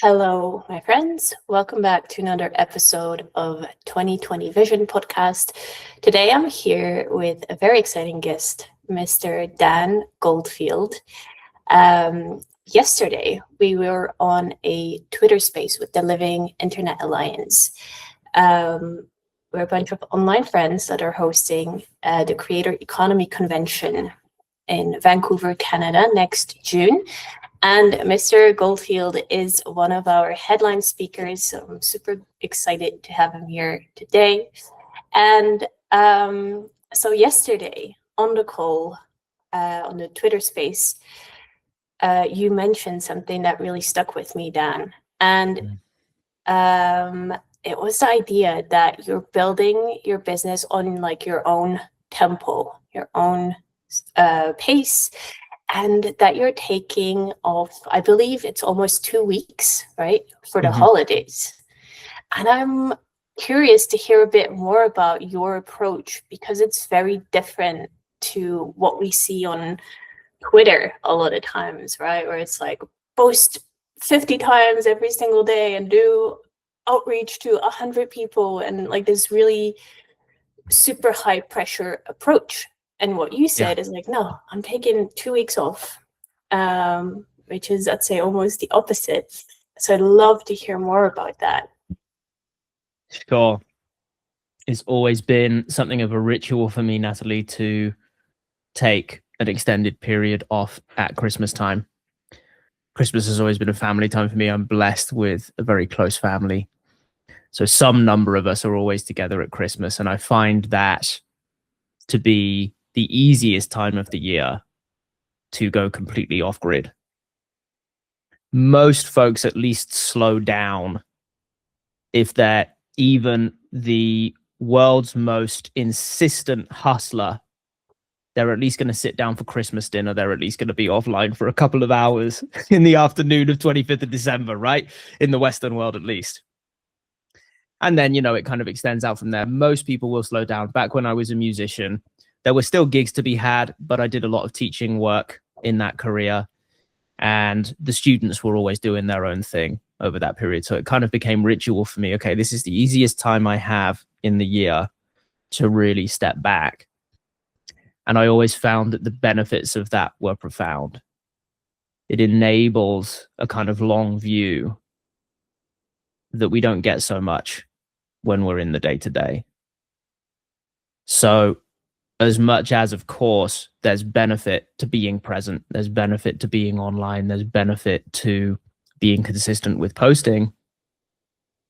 Hello, my friends. Welcome back to another episode of 2020 Vision podcast. Today I'm here with a very exciting guest, Mr. Dan Goldfield. Yesterday, we were on a Twitter space with the Living Internet Alliance. We're a bunch of online friends that are hosting the Creator Economy Convention in Vancouver, Canada next June. And Mr. Goldfield is one of our headline speakers, so I'm super excited to have him here today. And so yesterday on the call, on the Twitter space, you mentioned something that really stuck with me, Dan. And it was the idea that you're building your business on like your own tempo, your own pace, and that you're taking off, I believe it's almost 2 weeks, right, for the holidays. And I'm curious to hear a bit more about your approach, because it's very different to what we see on Twitter a lot of times, right? Where it's like post 50 times every single day and do outreach to 100 people and like this really super high pressure approach. And what you said is like, no, I'm taking 2 weeks off, which is, I'd say, almost the opposite. So I'd love to hear more about that. Sure. It's always been something of a ritual for me, Nathalie, to take an extended period off at Christmas time. Christmas has always been a family time for me. I'm blessed with a very close family. So some number of us are always together at Christmas. And I find that to be the easiest time of the year to go completely off grid. Most folks at least slow down if they're even the world's most insistent hustler. They're at least going to sit down for Christmas dinner. They're at least going to be offline for a couple of hours in the afternoon of 25th of December, right? In the Western world, at least. And then, it kind of extends out from there. Most people will slow down. Back when I was a musician, there were still gigs to be had, but I did a lot of teaching work in that career. And the students were always doing their own thing over that period. So it kind of became ritual for me. Okay, this is the easiest time I have in the year to really step back. And I always found that the benefits of that were profound. It enables a kind of long view that we don't get so much when we're in the day-to-day. So as much as, of course, there's benefit to being present, there's benefit to being online, there's benefit to being consistent with posting,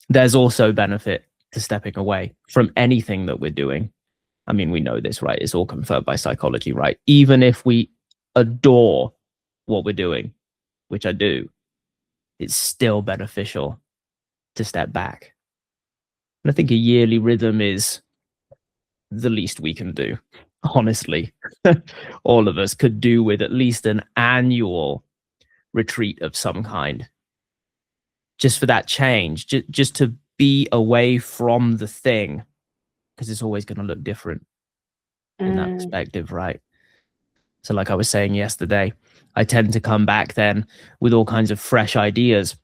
there's also benefit to stepping away from anything that we're doing. I mean, we know this, right? It's all confirmed by psychology, right? Even if we adore what we're doing, which I do, it's still beneficial to step back. And I think a yearly rhythm is the least we can do, honestly. All of us could do with at least an annual retreat of some kind, just for that change, just to be away from the thing, because it's always going to look different in that perspective, right? So like I was saying yesterday, I tend to come back then with all kinds of fresh ideas,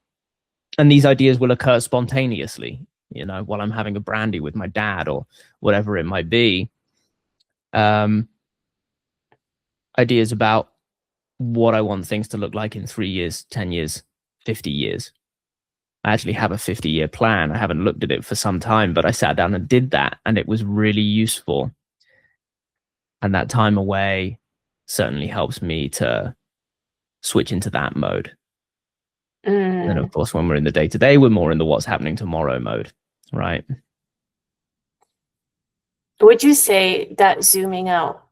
and these ideas will occur spontaneously, while I'm having a brandy with my dad or whatever it might be. Ideas about what I want things to look like in 3 years, 10 years, 50 years. I actually have a 50-year plan. I haven't looked at it for some time, but I sat down and did that, and it was really useful. And that time away certainly helps me to switch into that mode. And of course, when we're in the day-to-day, we're more in the what's happening tomorrow mode, right? Would you say that zooming out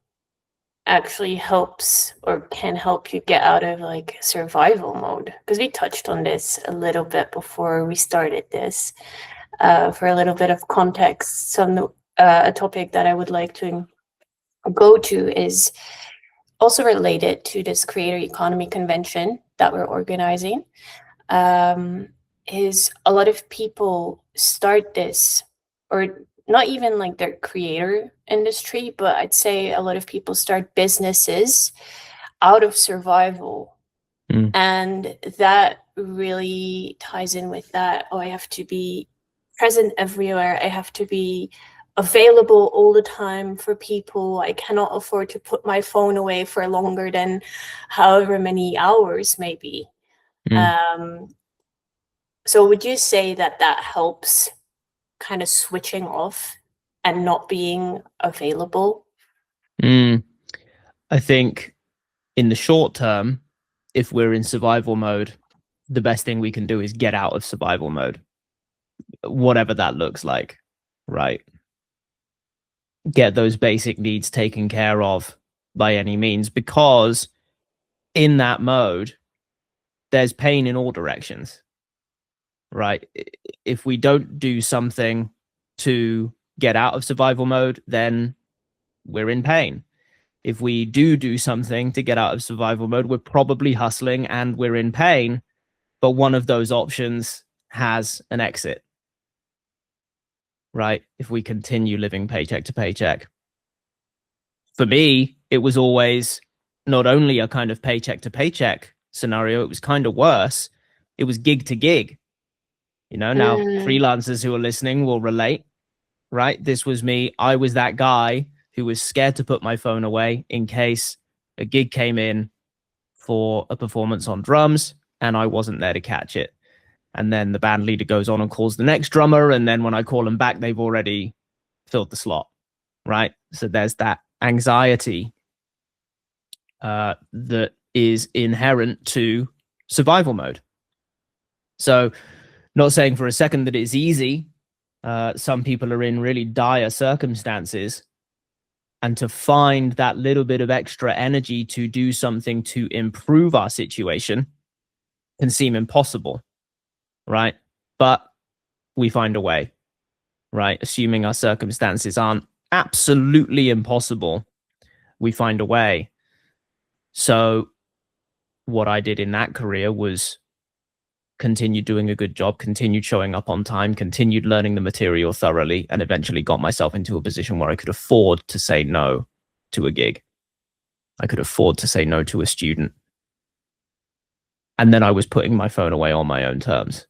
actually helps or can help you get out of like survival mode? Because we touched on this a little bit before we started this. For a little bit of context, a topic that I would like to go to is also related to this Creator Economy Convention that we're organizing. Is a lot of people start this, or not even like their creator industry, but I'd say a lot of people start businesses out of survival. And that really ties in with that. Oh, I have to be present everywhere. I have to be available all the time for people. I cannot afford to put my phone away for longer than however many hours, maybe. So would you say that that helps kind of switching off and not being available? I think in the short term, if we're in survival mode, the best thing we can do is get out of survival mode, whatever that looks like, right? Get those basic needs taken care of by any means, because in that mode, there's pain in all directions, right? If we don't do something to get out of survival mode, then we're in pain. If we do something to get out of survival mode, we're probably hustling and we're in pain, but one of those options has an exit, right? If we continue living paycheck to paycheck. For me, it was always not only a kind of paycheck to paycheck scenario, it was kind of worse. It was gig to gig. Now freelancers who are listening will relate, right? This was me. I was that guy who was scared to put my phone away in case a gig came in for a performance on drums and I wasn't there to catch it. And then the band leader goes on and calls the next drummer. And then when I call them back, they've already filled the slot, right? So there's that anxiety that is inherent to survival mode. So not saying for a second that it's easy. Some people are in really dire circumstances, and to find that little bit of extra energy to do something to improve our situation can seem impossible, right? But we find a way, right? Assuming our circumstances aren't absolutely impossible, we find a way. So what I did in that career was continued doing a good job, continued showing up on time, continued learning the material thoroughly, and eventually got myself into a position where I could afford to say no to a gig. I could afford to say no to a student. And then I was putting my phone away on my own terms.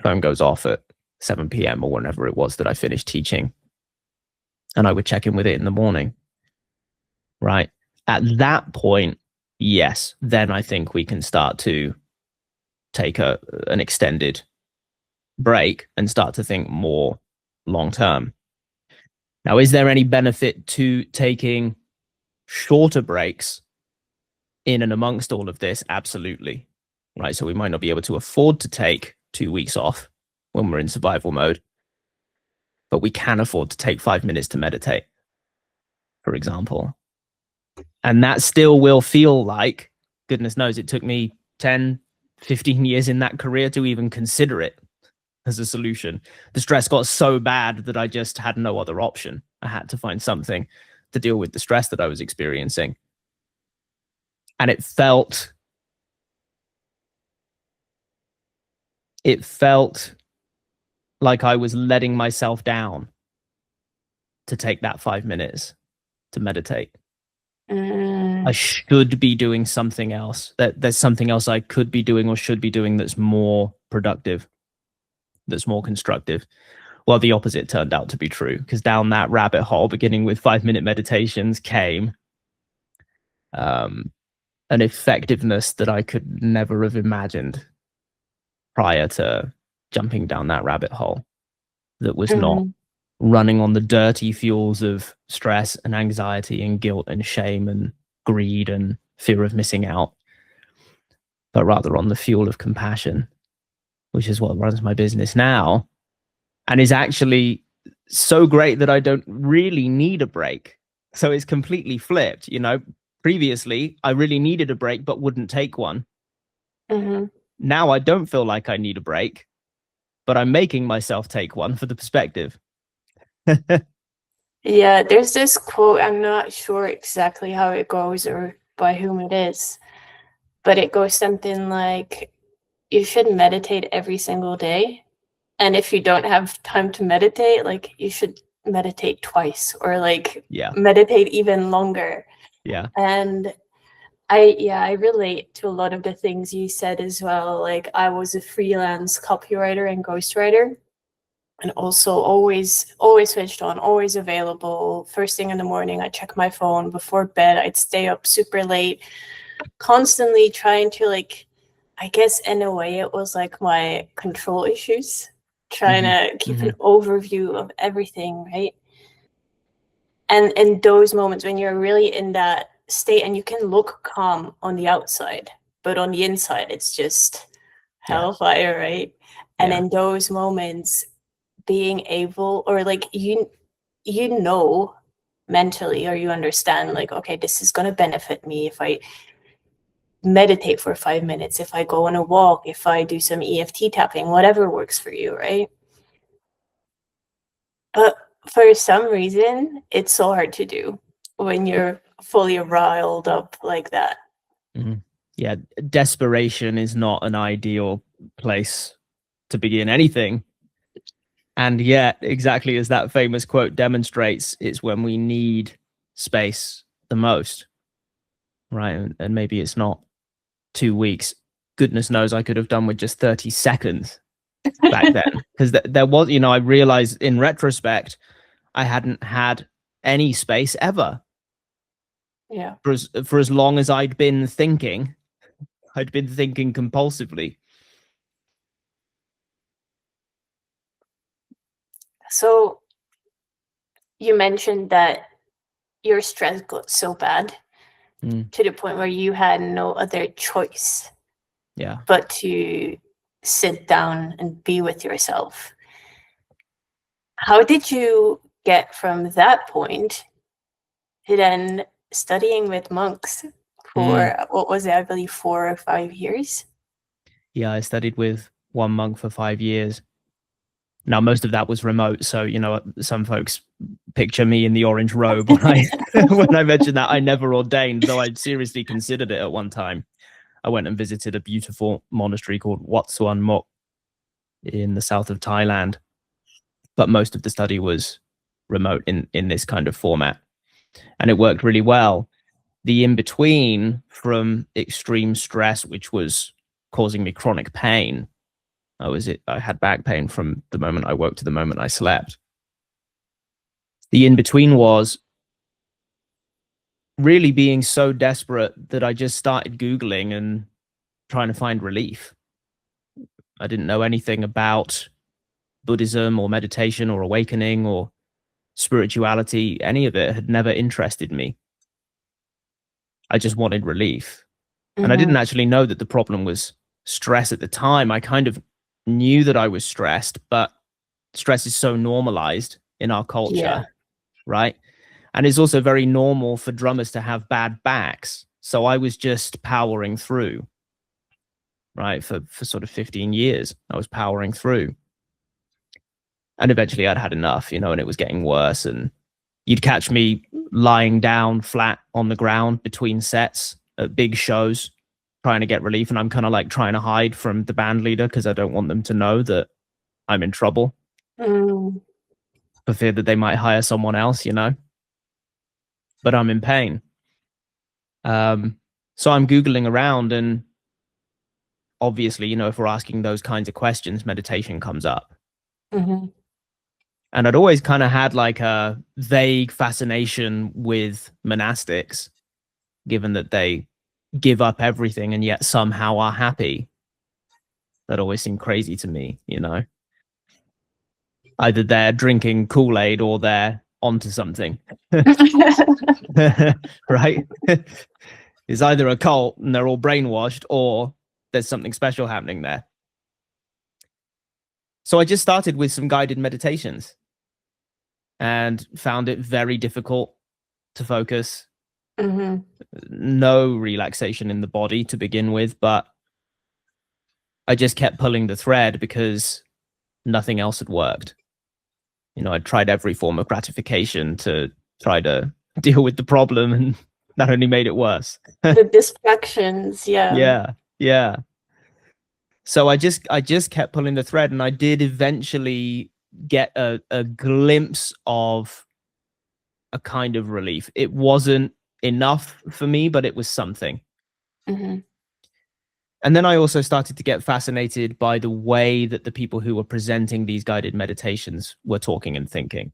Phone goes off at 7 p.m. or whenever it was that I finished teaching. And I would check in with it in the morning. Right? At that point, yes, then I think we can start to take an extended break and start to think more long term. Now, is there any benefit to taking shorter breaks in and amongst all of this? Absolutely. Right. So we might not be able to afford to take 2 weeks off when we're in survival mode, but we can afford to take 5 minutes to meditate, for example. And that still will feel like, goodness knows, it took me 10, 15 years in that career to even consider it as a solution. The stress got so bad that I just had no other option. I had to find something to deal with the stress that I was experiencing. And it felt like I was letting myself down to take that 5 minutes to meditate. I should be doing something else. There's something else I could be doing or should be doing that's more productive, that's more constructive. Well, the opposite turned out to be true, because down that rabbit hole, beginning with 5-minute meditations, came an effectiveness that I could never have imagined prior to jumping down that rabbit hole, that was not running on the dirty fuels of stress and anxiety and guilt and shame and greed and fear of missing out, but rather on the fuel of compassion, which is what runs my business now, and is actually so great that I don't really need a break. So it's completely flipped. Previously I really needed a break but wouldn't take one. Now I don't feel like I need a break, but I'm making myself take one for the perspective. Yeah, there's this quote, I'm not sure exactly how it goes or by whom it is, but it goes something like, you should meditate every single day. And if you don't have time to meditate, like, you should meditate twice, or meditate even longer. Yeah. And I relate to a lot of the things you said as well. Like, I was a freelance copywriter and ghostwriter, and also always switched on, always available. First thing in the morning, I check my phone. Before bed, I'd stay up super late, constantly trying to, like, I guess in a way it was like my control issues, trying to keep an overview of everything, right? And in those moments when you're really in that state and you can look calm on the outside, but on the inside it's just hellfire, right? And in those moments, being able, or like, you know mentally, or you understand, like, okay, this is going to benefit me if I meditate for 5 minutes, if I go on a walk, if I do some EFT tapping, whatever works for you, right? But for some reason, it's so hard to do when you're fully riled up like that. Yeah, desperation is not an ideal place to begin anything. And yet, exactly as that famous quote demonstrates, it's when we need space the most, right? And maybe it's not 2 weeks. Goodness knows I could have done with just 30 seconds back then. Because there was, I realized in retrospect, I hadn't had any space ever. Yeah. For as long as I'd been thinking compulsively. So you mentioned that your stress got so bad to the point where you had no other choice but to sit down and be with yourself. How did you get from that point to then studying with monks for what was it, I believe 4 or 5 years? Yeah, I studied with one monk for 5 years. Now, most of that was remote, so some folks picture me in the orange robe when I mentioned that. I never ordained, though I'd seriously considered it at one time. I went and visited a beautiful monastery called Wat Suan Mok in the south of Thailand, but most of the study was remote in this kind of format, and it worked really well. The in-between from extreme stress, which was causing me chronic pain, I had back pain from the moment I woke to the moment I slept. The in-between was really being so desperate that I just started Googling and trying to find relief. I didn't know anything about Buddhism or meditation or awakening or spirituality. Any of it had never interested me. I just wanted relief. And I didn't actually know that the problem was stress at the time. I kind of knew that I was stressed, but stress is so normalized in our culture, right? And it's also very normal for drummers to have bad backs. So I was just powering through, right? For sort of 15 years, I was powering through. And eventually I'd had enough, and it was getting worse. And you'd catch me lying down flat on the ground between sets at big shows, trying to get relief. And I'm kind of like trying to hide from the band leader because I don't want them to know that I'm in trouble. For fear that they might hire someone else, but I'm in pain. So I'm Googling around, and obviously, if we're asking those kinds of questions, meditation comes up. And I'd always kind of had like a vague fascination with monastics, given that they give up everything and yet somehow are happy. That always seemed crazy to me, Either they're drinking Kool-Aid or they're onto something. Right? It's either a cult and they're all brainwashed, or there's something special happening there. So I just started with some guided meditations and found it very difficult to focus. No relaxation in the body to begin with, but I just kept pulling the thread because nothing else had worked. I'd tried every form of gratification to try to deal with the problem, and that only made it worse. The distractions, Yeah. So I just kept pulling the thread, and I did eventually get a glimpse of a kind of relief. It wasn't enough for me, but it was something. Mm-hmm. And then I also started to get fascinated by the way that the people who were presenting these guided meditations were talking and thinking.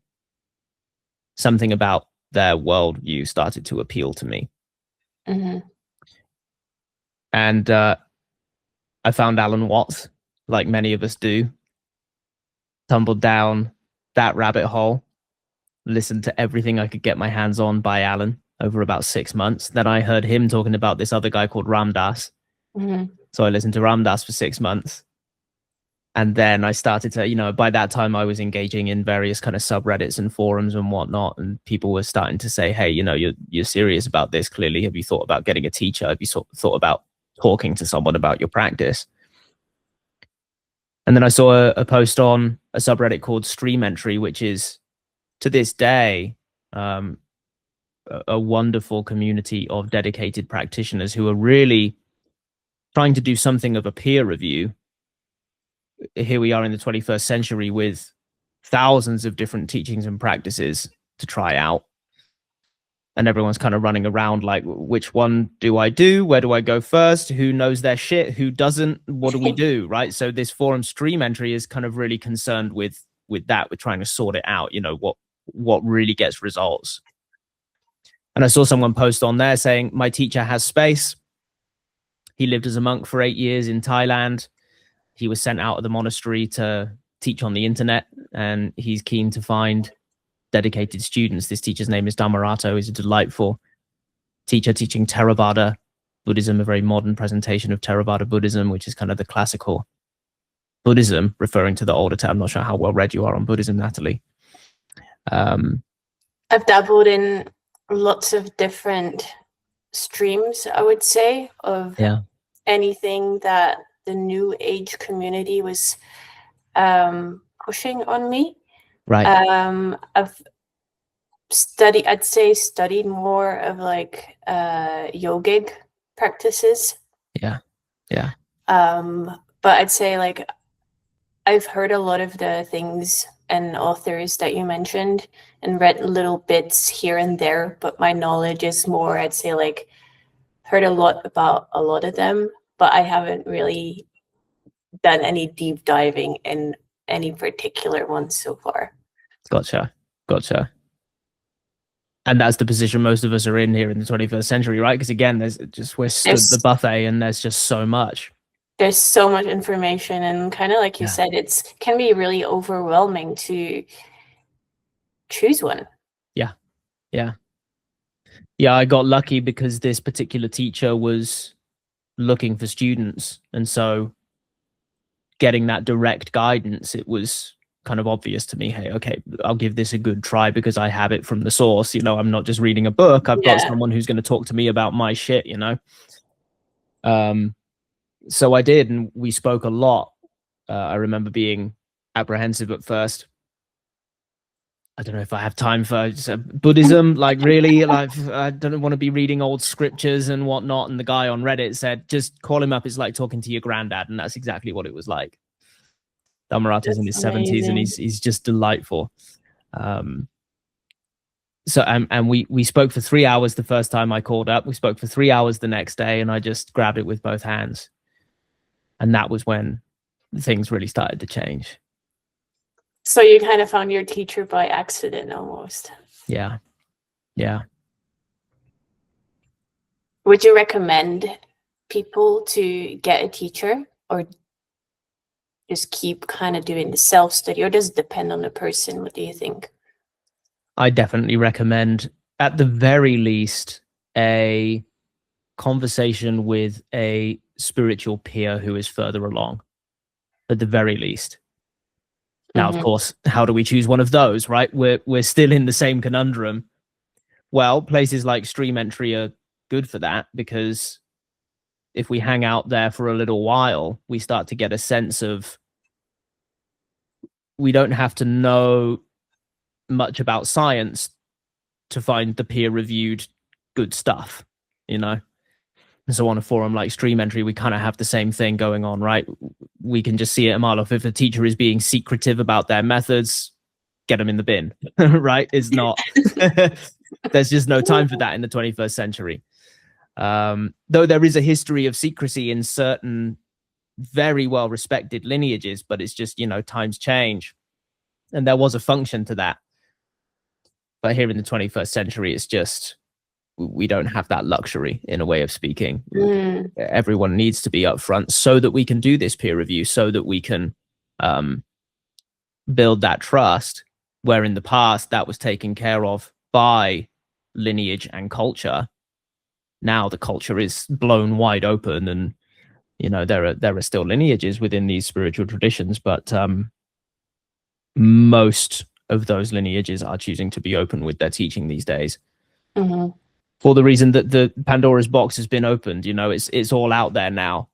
Something about their worldview started to appeal to me. Mm-hmm. And I found Alan Watts, like many of us do, tumbled down that rabbit hole, listened to everything I could get my hands on by Alan over about 6 months. Then I heard him talking about this other guy called Ram Dass. Mm-hmm. So I listened to Ram Dass for 6 months. And then I started to, by that time I was engaging in various kind of subreddits and forums and whatnot. And people were starting to say, hey, you're serious about this. Clearly, have you thought about getting a teacher? Have you thought about talking to someone about your practice? And then I saw a post on a subreddit called Stream Entry, which is to this day a wonderful community of dedicated practitioners who are really trying to do something of a peer review. Here we are in the 21st century with thousands of different teachings and practices to try out. And everyone's kind of running around like, which one do I do? Where do I go first? Who knows their shit? Who doesn't? What do we do? Right. So this forum Stream Entry is kind of really concerned with that. We're trying to sort it out. What really gets results. And I saw someone post on there saying, my teacher has space. He lived as a monk for 8 years in Thailand. He was sent out of the monastery to teach on the internet, and he's keen to find dedicated students. This teacher's name is Dhammarato. He's a delightful teacher teaching Theravada Buddhism, a very modern presentation of Theravada Buddhism, which is kind of the classical Buddhism, referring to the older time. I'm not sure how well read you are on Buddhism, Nathalie. I've dabbled in lots of different streams, I would say, of anything that the New Age community was pushing on me. Right. I've studied more of like yogic practices. Yeah. Yeah. But I'd say like I've heard a lot of the things and authors that you mentioned and read little bits here and there, but my knowledge is more, I'd say, like heard a lot about a lot of them, but I haven't really done any deep diving in any particular ones so far. Gotcha. And that's the position most of us are in here in the 21st century, right? Because again, we're stood the buffet and there's just so much. There's so much information, and kind of like you said, it can be really overwhelming to choose one. Yeah, I got lucky because this particular teacher was looking for students. And so getting that direct guidance, it was kind of obvious to me, hey, okay, I'll give this a good try because I have it from the source. I'm not just reading a book. I've got someone who's going to talk to me about my shit, So I did, and we spoke a lot. I remember being apprehensive at first. I don't know if I have time for Buddhism, like really, like I don't want to be reading old scriptures and whatnot. And the guy on Reddit said, just call him up. It's like talking to your granddad. And that's exactly what it was like. Dhammarata's in his 70s and he's just delightful. So we spoke for 3 hours the first time I called up. We spoke for 3 hours the next day, and I just grabbed it with both hands. And that was when things really started to change. So you kind of found your teacher by accident almost. Yeah. Would you recommend people to get a teacher, or just keep kind of doing the self-study, or does it depend on the person? What do you think? I definitely recommend, at the very least, a conversation with a spiritual peer who is further along, at the very least. Now, of course, how do we choose one of those, right? We're still in the same conundrum. Well, places like Stream Entry are good for that, because if we hang out there for a little while, we start to get a sense of, we don't have to know much about science to find the peer-reviewed good stuff, And so on a forum like Stream Entry, we kind of have the same thing going on, right? We can just see it a mile off. If a teacher is being secretive about their methods, get them in the bin, right? It's not, there's just no time for that in the 21st century. Though there is a history of secrecy in certain very well respected lineages, but it's just, times change, and there was a function to that. But here in the 21st century, it's just, we don't have that luxury, in a way of speaking. Everyone needs to be upfront so that we can do this peer review, so that we can build that trust, where in the past that was taken care of by lineage and culture. Now the culture is blown wide open, and there are still lineages within these spiritual traditions, but most of those lineages are choosing to be open with their teaching these days. For the reason that the Pandora's box has been opened. It's all out there now,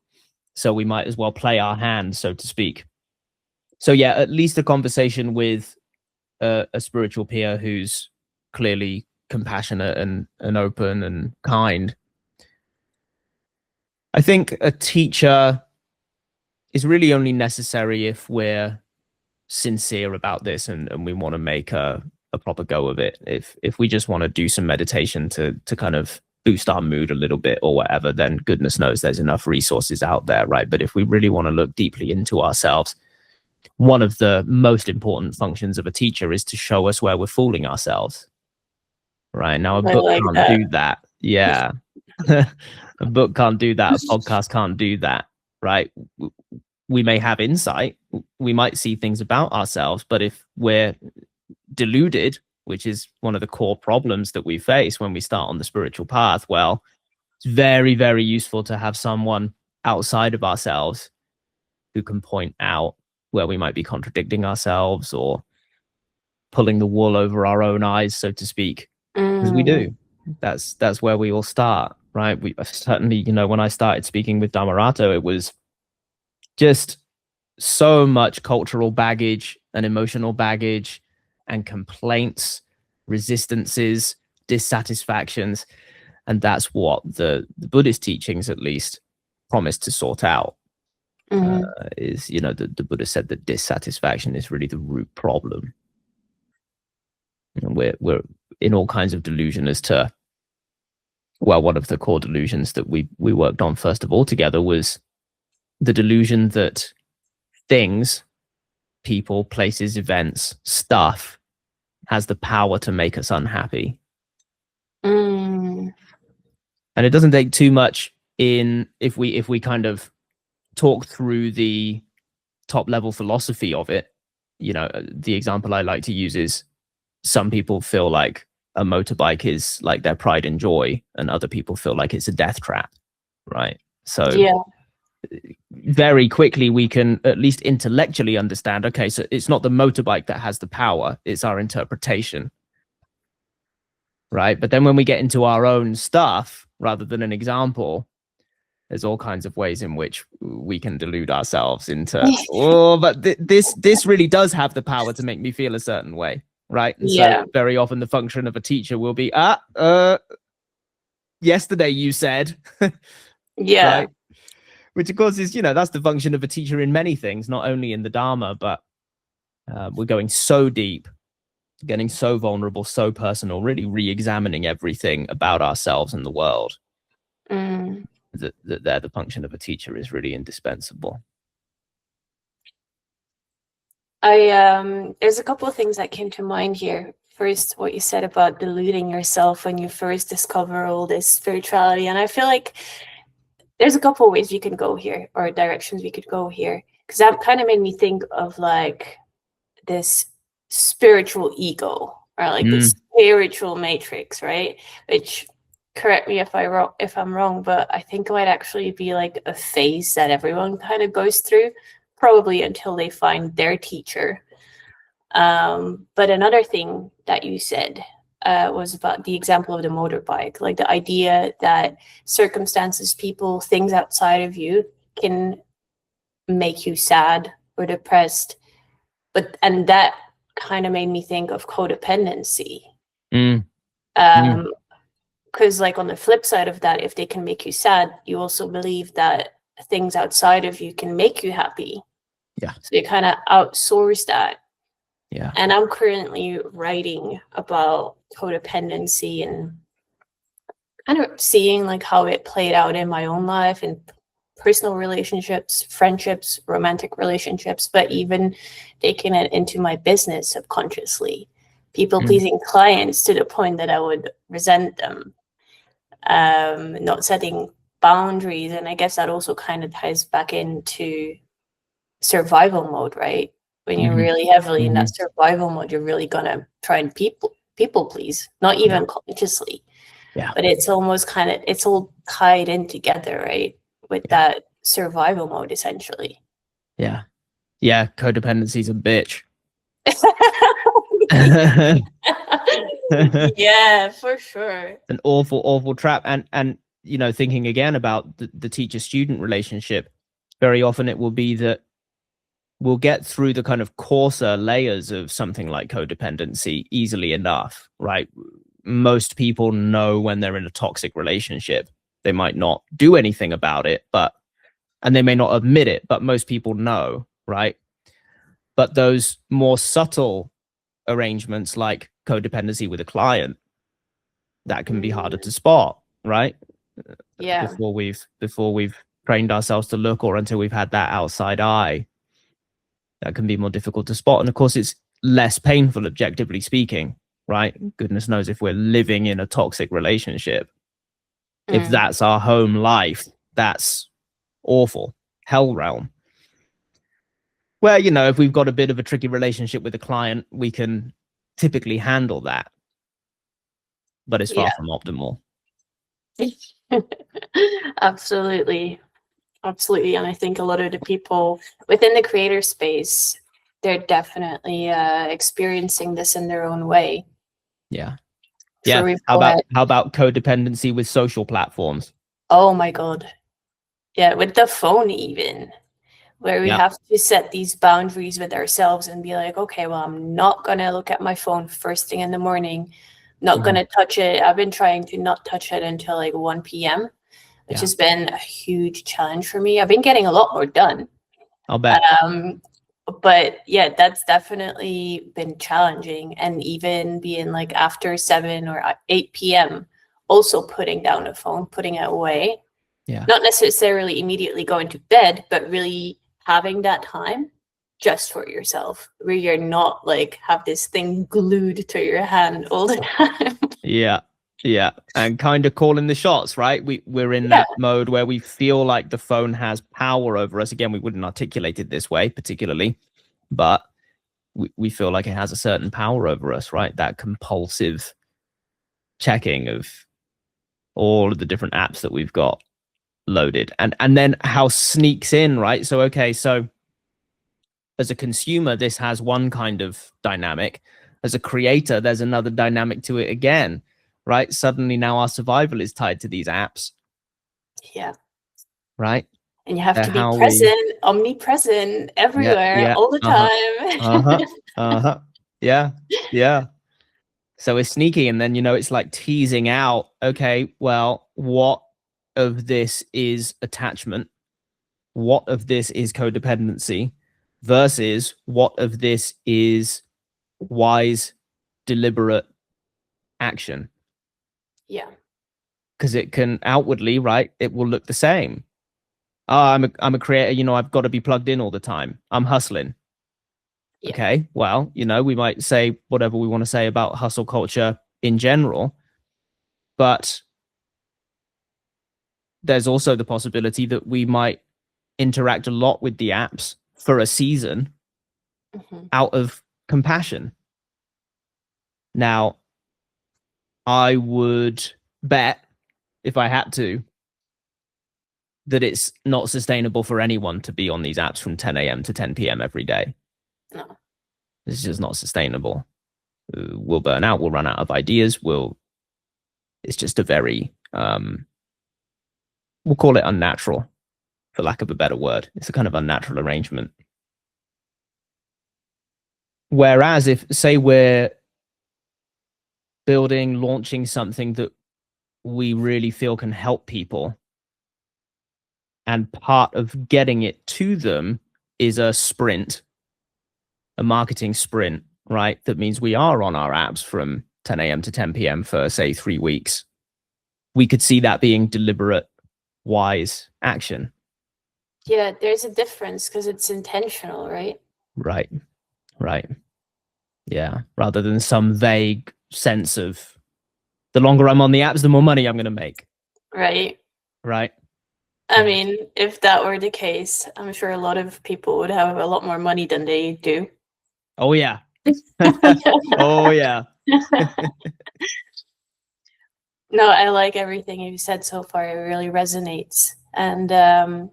so we might as well play our hand, so to speak. So yeah, at least a conversation with a spiritual peer who's clearly compassionate and open and kind. I think a teacher is really only necessary if we're sincere about this and we want to make a proper go of it. If we just want to do some meditation to kind of boost our mood a little bit or whatever, then goodness knows there's enough resources out there, right? But if we really want to look deeply into ourselves, one of the most important functions of a teacher is to show us where we're fooling ourselves, right? Now, a book can't do that. Yeah. A book can't do that. A podcast can't do that, right? We may have insight. We might see things about ourselves, but if we're deluded, which is one of the core problems that we face when we start on the spiritual path, well, it's very, very useful to have someone outside of ourselves who can point out where we might be contradicting ourselves or pulling the wool over our own eyes, so to speak, because we do. That's where we all start, right? We certainly, when I started speaking with Dhammarato, it was just so much cultural baggage and emotional baggage and complaints, resistances, dissatisfactions, and that's what the Buddhist teachings, at least, promise to sort out. Is the Buddha said that dissatisfaction is really the root problem, and we're in all kinds of delusion as to, well, one of the core delusions that we worked on first of all together was the delusion that things, people, places, events, stuff has the power to make us unhappy. And it doesn't take too much if we kind of talk through the top level philosophy of it. The example I like to use is some people feel like a motorbike is like their pride and joy, and other people feel like it's a death trap, right? So very quickly we can at least intellectually understand, okay, so it's not the motorbike that has the power, it's our interpretation, right? But then when we get into our own stuff rather than an example, there's all kinds of ways in which we can delude ourselves into, but this really does have the power to make me feel a certain way, right? And so very often the function of a teacher will be, yesterday you said, right? Which of course is, that's the function of a teacher in many things, not only in the Dharma, but we're going so deep, getting so vulnerable, so personal, really re-examining everything about ourselves and the world. That the function of a teacher is really indispensable. There's a couple of things that came to mind here. First, what you said about deluding yourself when you first discover all this spirituality, and I feel like there's a couple of ways we can go here, or directions we could go here, because that kind of made me think of like this spiritual ego, or like this spiritual matrix, right? Which, correct me if I'm wrong, but I think it might actually be like a phase that everyone kind of goes through, probably until they find their teacher. But another thing that you said was about the example of the motorbike, like the idea that circumstances, people, things outside of you can make you sad or depressed. And that kind of made me think of codependency. Because like on the flip side of that, if they can make you sad, you also believe that things outside of you can make you happy. Yeah. So you kind of outsource that. Yeah. And I'm currently writing about codependency and kind of seeing like how it played out in my own life and personal relationships, friendships, romantic relationships, but even taking it into my business subconsciously, people pleasing clients to the point that I would resent them, not setting boundaries. And I guess that also kind of ties back into survival mode, right? When you're really heavily in that survival mode, you're really gonna try and people please, not even consciously. Yeah. But it's almost kind of, it's all tied in together, right? With that survival mode, essentially. Yeah. Yeah. Codependency's a bitch. Yeah, for sure. An awful trap. And you know, thinking again about the teacher-student relationship, very often it will be that we'll get through the kind of coarser layers of something like codependency easily enough, right? Most people know when they're in a toxic relationship. They might not do anything about it, and they may not admit it, but most people know, right? But those more subtle arrangements like codependency with a client, that can be harder to spot, right? Yeah. Before we've trained ourselves to look, or until we've had that outside eye, that can be more difficult to spot. And of course, it's less painful, objectively speaking, right? Goodness knows if we're living in a toxic relationship, if that's our home life, that's awful, hell realm. Where, you know, if we've got a bit of a tricky relationship with a client, we can typically handle that, but it's far from optimal. Absolutely. Absolutely. And I think a lot of the people within the creator space, they're definitely experiencing this in their own way. Yeah. Yeah. How about codependency with social platforms? Oh my God. Yeah, with the phone even, where we have to set these boundaries with ourselves and be like, okay, well, I'm not gonna look at my phone first thing in the morning, not gonna touch it. I've been trying to not touch it until like 1 p.m., which has been a huge challenge for me. I've been getting a lot more done. I'll bet. But yeah, that's definitely been challenging. And even being like after 7 or 8 p.m., also putting down the phone, putting it away. Yeah. Not necessarily immediately going to bed, but really having that time just for yourself, where you're not like have this thing glued to your hand all the time. Yeah. Yeah. And kind of calling the shots, right? We're in that mode where we feel like the phone has power over us. Again, we wouldn't articulate it this way particularly, but we feel like it has a certain power over us, right? That compulsive checking of all of the different apps that we've got loaded, and then how sneaks in, right? So okay, so as a consumer, this has one kind of dynamic. As a creator, there's another dynamic to it again, right? Suddenly now our survival is tied to these apps. Yeah. Right. And you have to be present, omnipresent, everywhere, all the time. Yeah. So it's sneaky. And then, you know, it's like teasing out, okay, well, what of this is attachment? What of this is codependency versus what of this is wise, deliberate action? Yeah. Because it can outwardly, right? It will look the same. I'm a creator, you know, I've got to be plugged in all the time. I'm hustling. Yeah. Okay, well, you know, we might say whatever we want to say about hustle culture in general, but there's also the possibility that we might interact a lot with the apps for a season out of compassion. Now, I would bet, if I had to, that it's not sustainable for anyone to be on these apps from 10 a.m. to 10 p.m. every day. No. It's just not sustainable. We'll burn out. We'll run out of ideas. It's just a very, we'll call it unnatural, for lack of a better word. It's a kind of unnatural arrangement. Whereas if, say, we're launching something that we really feel can help people, and part of getting it to them is a sprint, a marketing sprint, right? That means we are on our apps from 10 a.m. to 10 p.m. for, say, 3 weeks. we could see that being deliberate, wise action. Yeah, there's a difference because it's intentional, right? Right. Yeah. Rather than some vague sense of the longer I'm on the apps, the more money I'm going to make. Right. Right. I mean, if that were the case, I'm sure a lot of people would have a lot more money than they do. Oh, yeah. Oh, yeah. No, I like everything you've said so far. It really resonates. And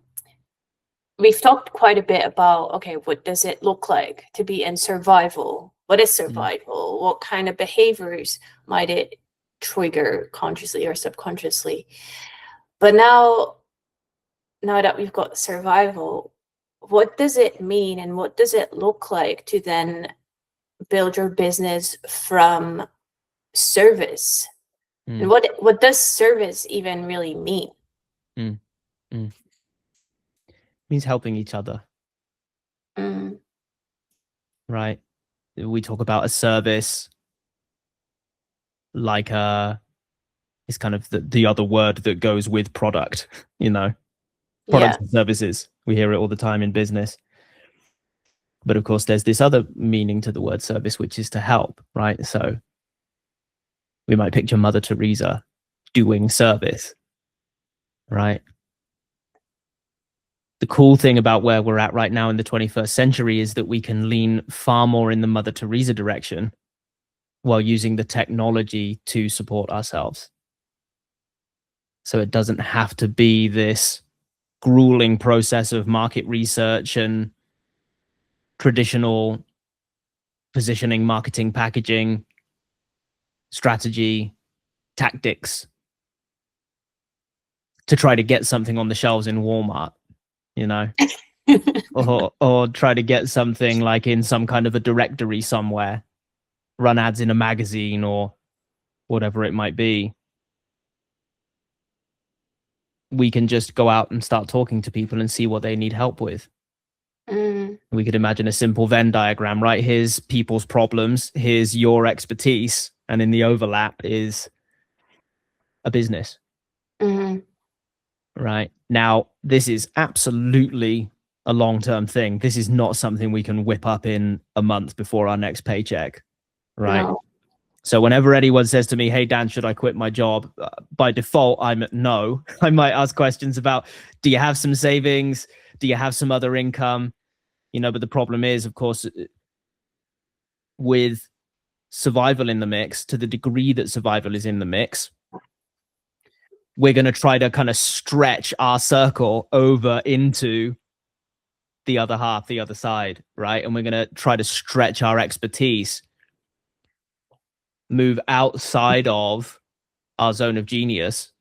we've talked quite a bit about, okay, what does it look like to be in survival? What is survival? What kind of behaviors might it trigger consciously or subconsciously? But now that we've got survival, what does it mean and what does it look like to then build your business from service? And what does service even really mean? It means helping each other. Right. We talk about a service like it's kind of the other word that goes with product, products and services. We hear it all the time in business. But of course, there's this other meaning to the word service, which is to help, right? So we might picture Mother Teresa doing service, right? The cool thing about where we're at right now in the 21st century is that we can lean far more in the Mother Teresa direction while using the technology to support ourselves. So it doesn't have to be this grueling process of market research and traditional positioning, marketing, packaging, strategy, tactics to try to get something on the shelves in Walmart, or try to get something like in some kind of a directory somewhere, run ads in a magazine or whatever it might be. We can just go out and start talking to people and see what they need help with. We could imagine a simple Venn diagram, right? Here's people's problems, here's your expertise, and in the overlap is a business. Right. Now, this is absolutely a long-term thing. This is not something we can whip up in a month before our next paycheck, right? No. So whenever anyone says to me, hey, Dan, should I quit my job? By default, I'm at no. I might ask questions about, do you have some savings? Do you have some other income? But the problem is, of course, with survival in the mix, to the degree that survival is in the mix, we're going to try to kind of stretch our circle over into the other half, the other side, right? And we're going to try to stretch our expertise, move outside of our zone of genius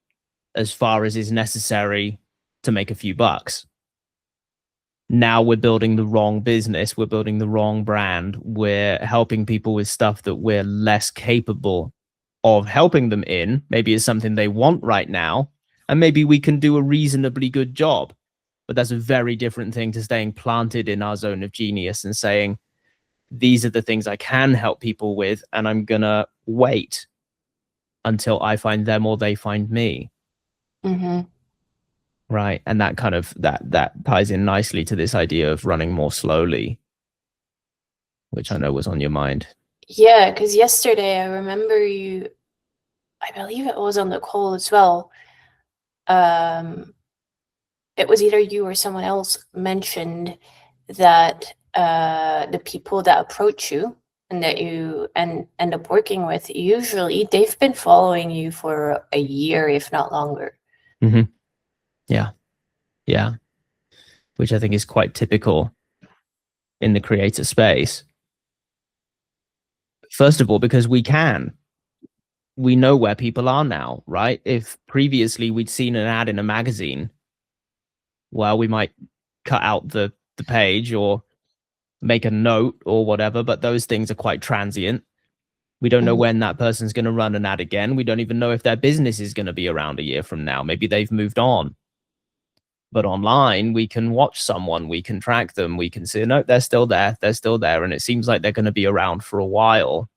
as far as is necessary to make a few bucks. Now we're building the wrong business. We're building the wrong brand. We're helping people with stuff that we're less capable of helping them in. Maybe it's something they want right now, and maybe we can do a reasonably good job. But that's a very different thing to staying planted in our zone of genius and saying, these are the things I can help people with, and I'm going to wait until I find them or they find me. Right. And that kind of, that ties in nicely to this idea of running more slowly, which I know was on your mind. Yeah, because yesterday I remember you, I believe it was on the call as well. It was either you or someone else mentioned that the people that approach you and that you end up working with, usually they've been following you for a year, if not longer. Yeah. Which I think is quite typical in the creator space. First of all, because we know where people are now, right? If previously we'd seen an ad in a magazine, well, we might cut out the page or make a note or whatever, but those things are quite transient. We don't know when that person's going to run an ad again. We don't even know if their business is going to be around a year from now. Maybe they've moved on. But online, we can watch someone, we can track them, we can see, no, they're still there, and it seems like they're going to be around for a while.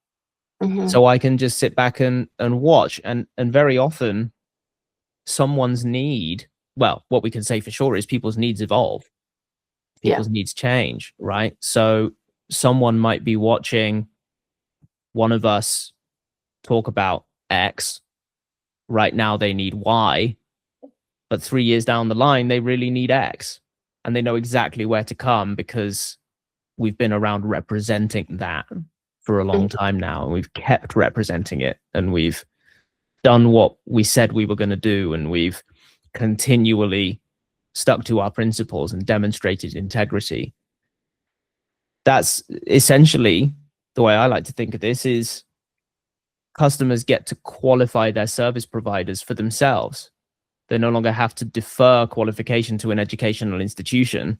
So I can just sit back and watch. And very often, someone's need, well, what we can say for sure is people's needs evolve, people's needs change, right? So someone might be watching one of us talk about X. Right now they need Y, but 3 years down the line, they really need X. And they know exactly where to come because we've been around representing that for a long time now. And we've kept representing it. And we've done what we said we were going to do. And we've continually stuck to our principles and demonstrated integrity. That's essentially the way I like to think of this is customers get to qualify their service providers for themselves. They no longer have to defer qualification to an educational institution.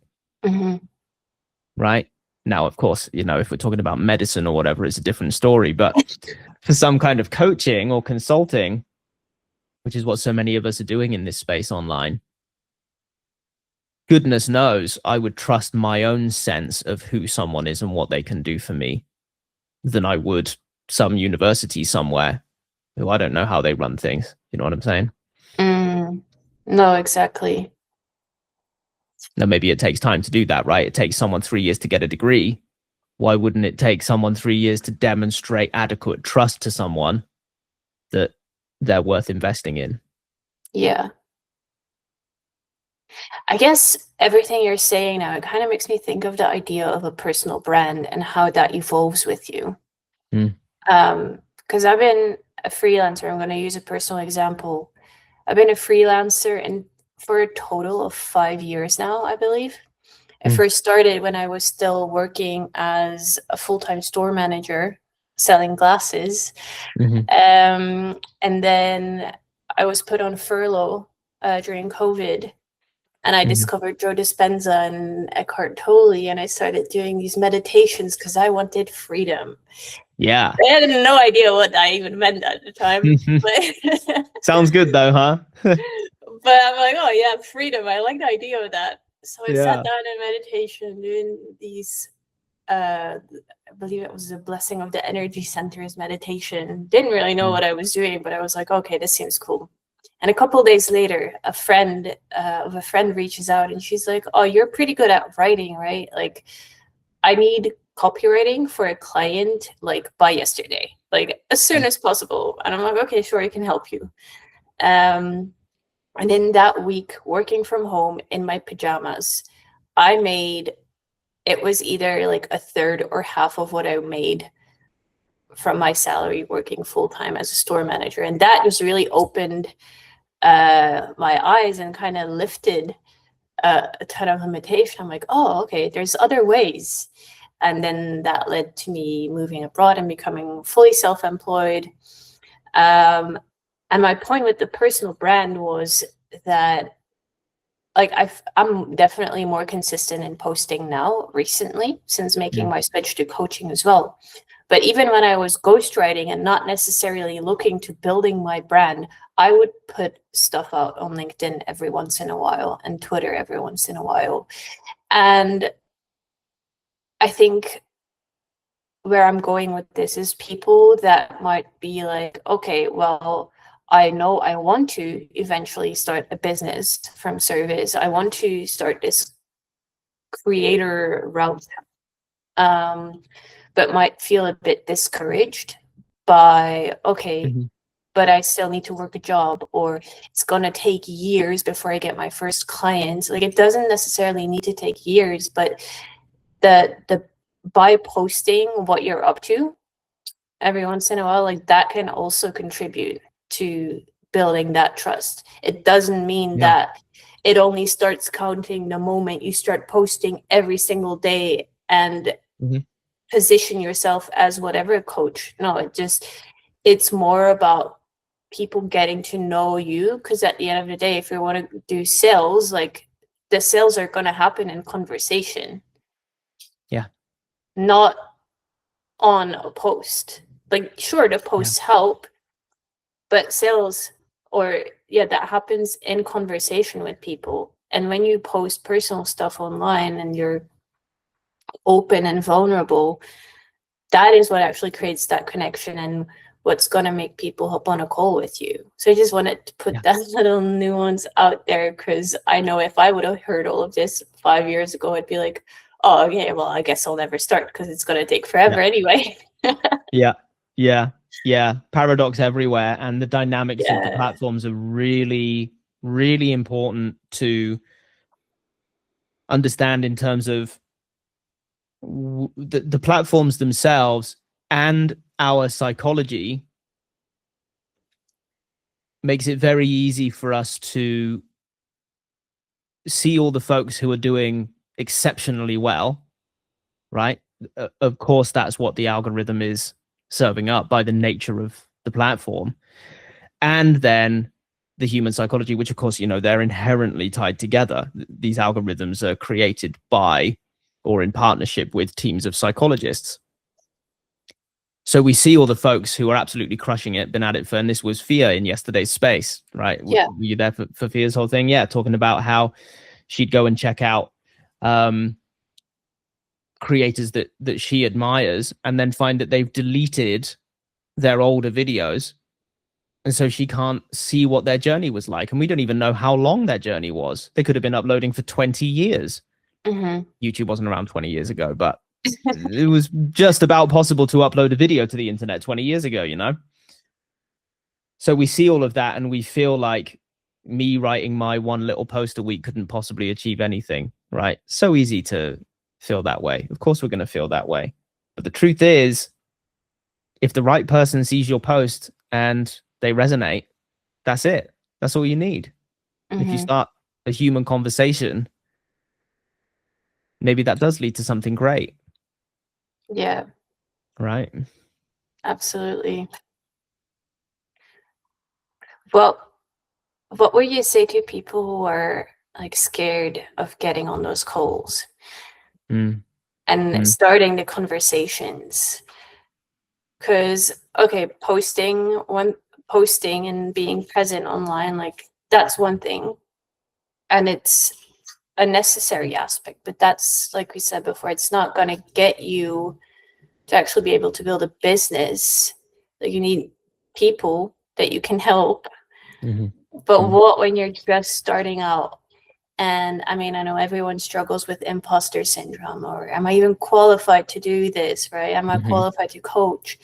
Right? Now, of course, you know, if we're talking about medicine or whatever, it's a different story. But for some kind of coaching or consulting, which is what so many of us are doing in this space online, goodness knows I would trust my own sense of who someone is and what they can do for me than I would some university somewhere who I don't know how they run things. You know what I'm saying? No, exactly. Now, maybe it takes time to do that, right? It takes someone 3 years to get a degree. Why wouldn't it take someone 3 years to demonstrate adequate trust to someone that they're worth investing in? Yeah. I guess everything you're saying now, it kind of makes me think of the idea of a personal brand and how that evolves with you. Because I've been a freelancer. I'm going to use a personal example. I've been a freelancer for a total of 5 years now, I believe. I first started when I was still working as a full-time store manager selling glasses. And then I was put on furlough during COVID. And I discovered Joe Dispenza and Eckhart Tolle, and I started doing these meditations because I wanted freedom. Yeah. I had no idea what that even meant at the time. But sounds good though, huh? But I'm like, oh yeah, freedom. I like the idea of that. So I sat down in meditation doing these, I believe it was the Blessing of the Energy Centers meditation. Didn't really know what I was doing, but I was like, okay, this seems cool. And a couple of days later, a friend of a friend reaches out and she's like, oh, you're pretty good at writing, right? Like, I need copywriting for a client, like, by yesterday, like, as soon as possible. And I'm like, okay, sure, I can help you. And in that week, working from home in my pajamas, it was either like a third or half of what I made from my salary working full-time as a store manager. And that just really opened my eyes and kind of lifted a ton of limitation. I'm like, oh, okay, there's other ways. And then that led to me moving abroad and becoming fully self-employed. And my point with the personal brand was that, like, I'm definitely more consistent in posting now recently since making my switch to coaching as well. But even when I was ghostwriting and not necessarily looking to building my brand, I would put stuff out on LinkedIn every once in a while and Twitter every once in a while. And I think where I'm going with this is people that might be like, okay, well, I know I want to eventually start a business from service. I want to start this creator route. But might feel a bit discouraged by, okay, but I still need to work a job, or it's going to take years before I get my first client. Like, it doesn't necessarily need to take years, but the by posting what you're up to every once in a while, like, that can also contribute to building that trust. It doesn't mean that it only starts counting the moment you start posting every single day and position yourself as whatever coach. No, it's more about people getting to know you, because at the end of the day, if you want to do sales, like, the sales are going to happen in conversation, not on a post. Like, sure, the posts help, but sales, that happens in conversation with people. And when you post personal stuff online and you're open and vulnerable, that is what actually creates that connection. And what's going to make people hop on a call with you. So I just wanted to put that little nuance out there, because I know if I would have heard all of this 5 years ago, I'd be like, oh, okay, well, I guess I'll never start because it's going to take forever anyway. Yeah. Paradox everywhere. And the dynamics of the platforms are really, really important to understand in terms of the platforms themselves and our psychology. Makes it very easy for us to see all the folks who are doing exceptionally well, right? Of course, that's what the algorithm is serving up by the nature of the platform. And then the human psychology, which of course, they're inherently tied together. These algorithms are created by or in partnership with teams of psychologists. So we see all the folks who are absolutely crushing it, been at it for, and this was Fia in yesterday's space, right? Yeah. Were you there for Fia's whole thing? Yeah, talking about how she'd go and check out creators that she admires and then find that they've deleted their older videos. And so she can't see what their journey was like. And we don't even know how long their journey was. They could have been uploading for 20 years. Mm-hmm. YouTube wasn't around 20 years ago, but it was just about possible to upload a video to the internet 20 years ago, So we see all of that and we feel like me writing my one little post a week couldn't possibly achieve anything, right? So easy to feel that way. Of course, we're going to feel that way. But the truth is, if the right person sees your post and they resonate, that's it. That's all you need. Mm-hmm. If you start a human conversation, maybe that does lead to something great. Yeah. Right. Absolutely. Well, what would you say to people who are like scared of getting on those calls and starting the conversations? Because, okay, posting and being present online, like that's one thing. And it's a necessary aspect, but that's, like we said before, it's not going to get you to actually be able to build a business. Like, you need people that you can help. But what when you're just starting out? And I mean, I know everyone struggles with imposter syndrome, or am I even qualified to do this, right? Am I qualified to coach?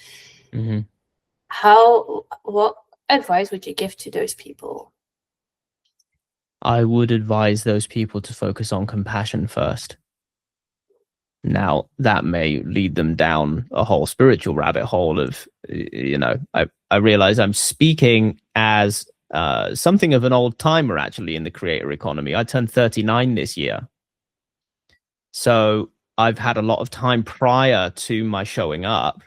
What advice would you give to those people? I would advise those people to focus on compassion first. Now, that may lead them down a whole spiritual rabbit hole of, I realize I'm speaking as something of an old timer, actually, in the creator economy. I turned 39 this year. So I've had a lot of time prior to my showing up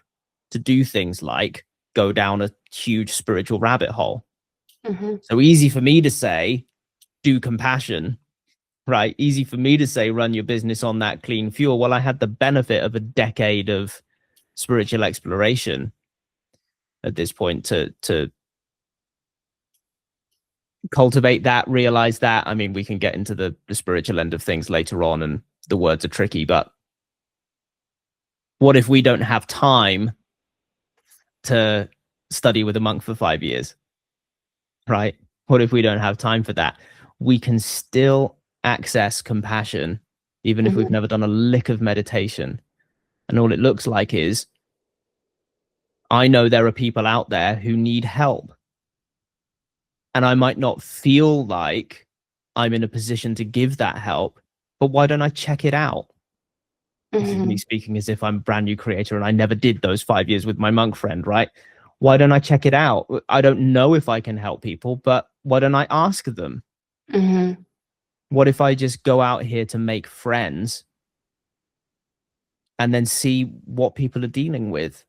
to do things like go down a huge spiritual rabbit hole. So easy for me to say, do compassion, right? Easy for me to say, run your business on that clean fuel. Well, I had the benefit of a decade of spiritual exploration at this point to cultivate that, realize that. I mean, we can get into the spiritual end of things later on, and the words are tricky, but what if we don't have time to study with a monk for 5 years, right? What if we don't have time for that? We can still access compassion, even if we've never done a lick of meditation. And all it looks like is, I know there are people out there who need help. And I might not feel like I'm in a position to give that help, but why don't I check it out? This is me speaking as if I'm a brand new creator and I never did those 5 years with my monk friend, right? Why don't I check it out? I don't know if I can help people, but why don't I ask them? What if I just go out here to make friends and then see what people are dealing with,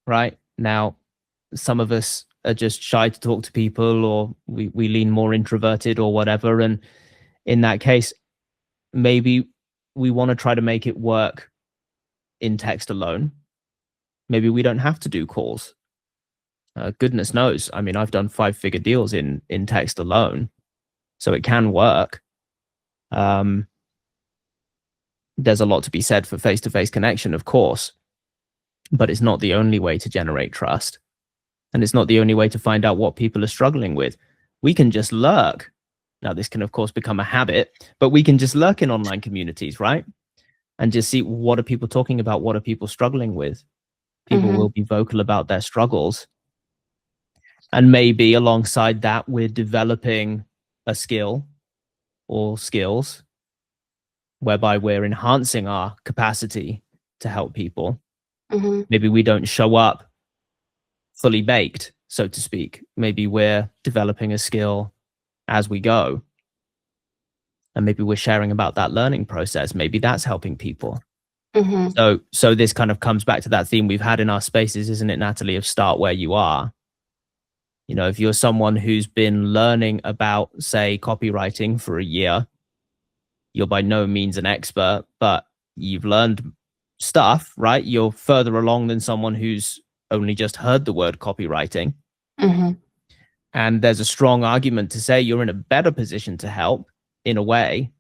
right? Now, some of us are just shy to talk to people, or we lean more introverted or whatever. And in that case, maybe we want to try to make it work in text alone. Maybe we don't have to do calls. Goodness knows. I mean, I've done 5-figure deals in text alone, so it can work. There's a lot to be said for face-to-face connection, of course, but it's not the only way to generate trust. And it's not the only way to find out what people are struggling with. We can just lurk. Now, this can, of course, become a habit, but we can just lurk in online communities, right? And just see, what are people talking about? What are people struggling with? People will be vocal about their struggles. And maybe alongside that, we're developing a skill or skills whereby we're enhancing our capacity to help people. Maybe we don't show up fully baked, so to speak. Maybe we're developing a skill as we go. And maybe we're sharing about that learning process. Maybe that's helping people. So this kind of comes back to that theme we've had in our spaces, isn't it, Nathalie, of start where you are. You know, if you're someone who's been learning about, say, copywriting for a year, you're by no means an expert, but you've learned stuff, right? You're further along than someone who's only just heard the word copywriting. And there's a strong argument to say you're in a better position to help, in a way,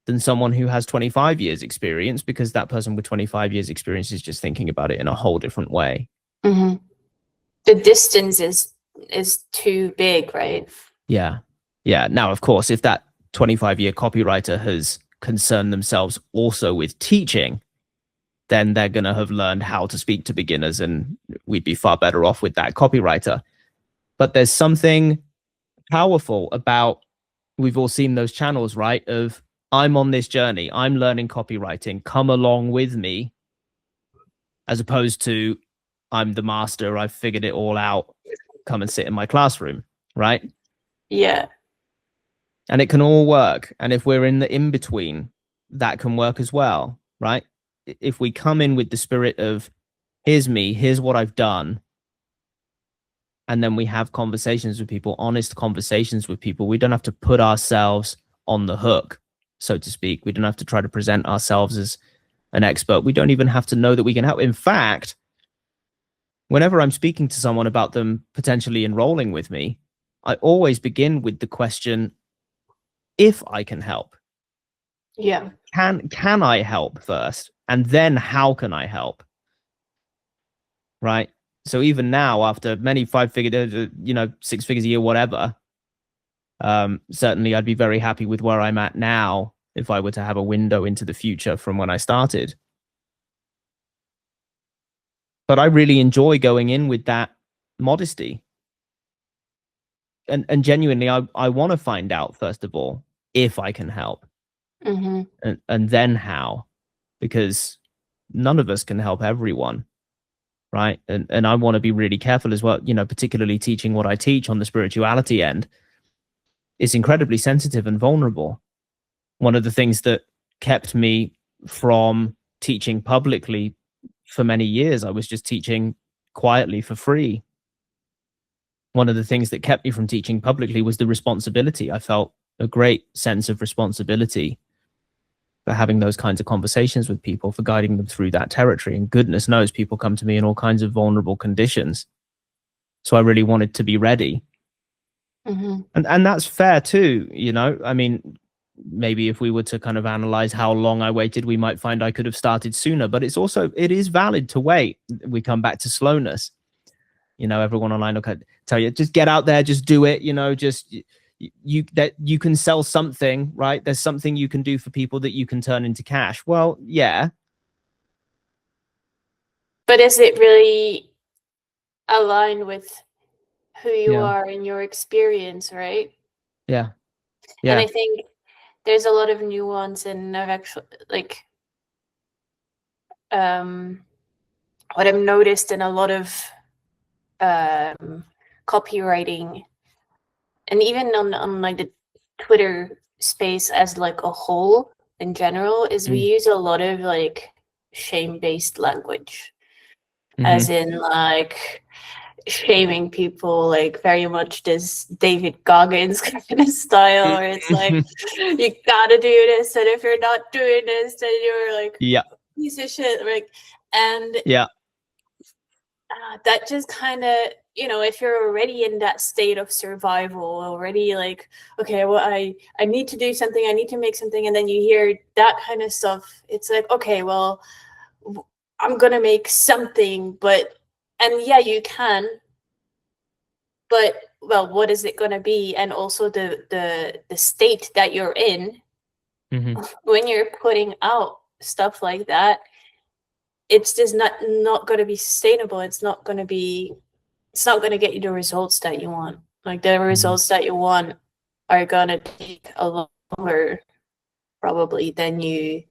than someone who has 25 years experience, because that person with 25 years experience is just thinking about it in a whole different way. The distance is too big, right? Yeah. Now, of course, if that 25-year copywriter has concerned themselves also with teaching, then they're going to have learned how to speak to beginners, and we'd be far better off with that copywriter. But there's something powerful about, we've all seen those channels, right? Of, I'm on this journey, I'm learning copywriting, come along with me, as opposed to, I'm the master, I've figured it all out, come and sit in my classroom, right? Yeah. And it can all work. And if we're in the in-between, that can work as well, right? If we come in with the spirit of, here's me, here's what I've done, and then we have conversations with people, honest conversations with people, we don't have to put ourselves on the hook, so to speak. We don't have to try to present ourselves as an expert. We don't even have to know that we can help. In fact, whenever I'm speaking to someone about them potentially enrolling with me, I always begin with the question, if I can help. Yeah. Can I help first? And then how can I help? Right? So even now, after many 5-figure, 6 figures a year, whatever, certainly I'd be very happy with where I'm at now if I were to have a window into the future from when I started. But I really enjoy going in with that modesty. And genuinely, I want to find out, first of all, if I can help. And then how. Because none of us can help everyone. Right. And I want to be really careful as well, particularly teaching what I teach on the spirituality end. It's incredibly sensitive and vulnerable. One of the things that kept me from teaching publicly for many years, I was just teaching quietly for free. One of the things that kept me from teaching publicly was the responsibility. I felt a great sense of responsibility for having those kinds of conversations with people, for guiding them through that territory. And goodness knows, people come to me in all kinds of vulnerable conditions. So I really wanted to be ready. And that's fair too, I mean, maybe if we were to kind of analyze how long I waited, we might find I could have started sooner, but it is valid to wait. We come back to slowness. Everyone online will tell you, just get out there, just do it, you can sell something, right? There's something you can do for people that you can turn into cash. Well, yeah. But is it really aligned with who you are and your experience, right? Yeah. And I think there's a lot of nuance, and I've actually, what I've noticed in a lot of copywriting, and even on like the Twitter space as like a whole in general, is we use a lot of like shame-based language, as in like shaming people, like very much this David Goggins kind of style, where it's like, you gotta do this, and if you're not doing this, then you're like a piece of shit, like, and that just kind of, if you're already in that state of survival already, like, okay, well, I need to do something, I need to make something, and then you hear that kind of stuff, it's like, okay, well, I'm gonna make something, and yeah, you can, but well, what is it going to be? And also the state that you're in when you're putting out stuff like that, it's just not going to be sustainable. It's not going to get you the results that you want. Like the results that you want are going to take a lot longer probably than you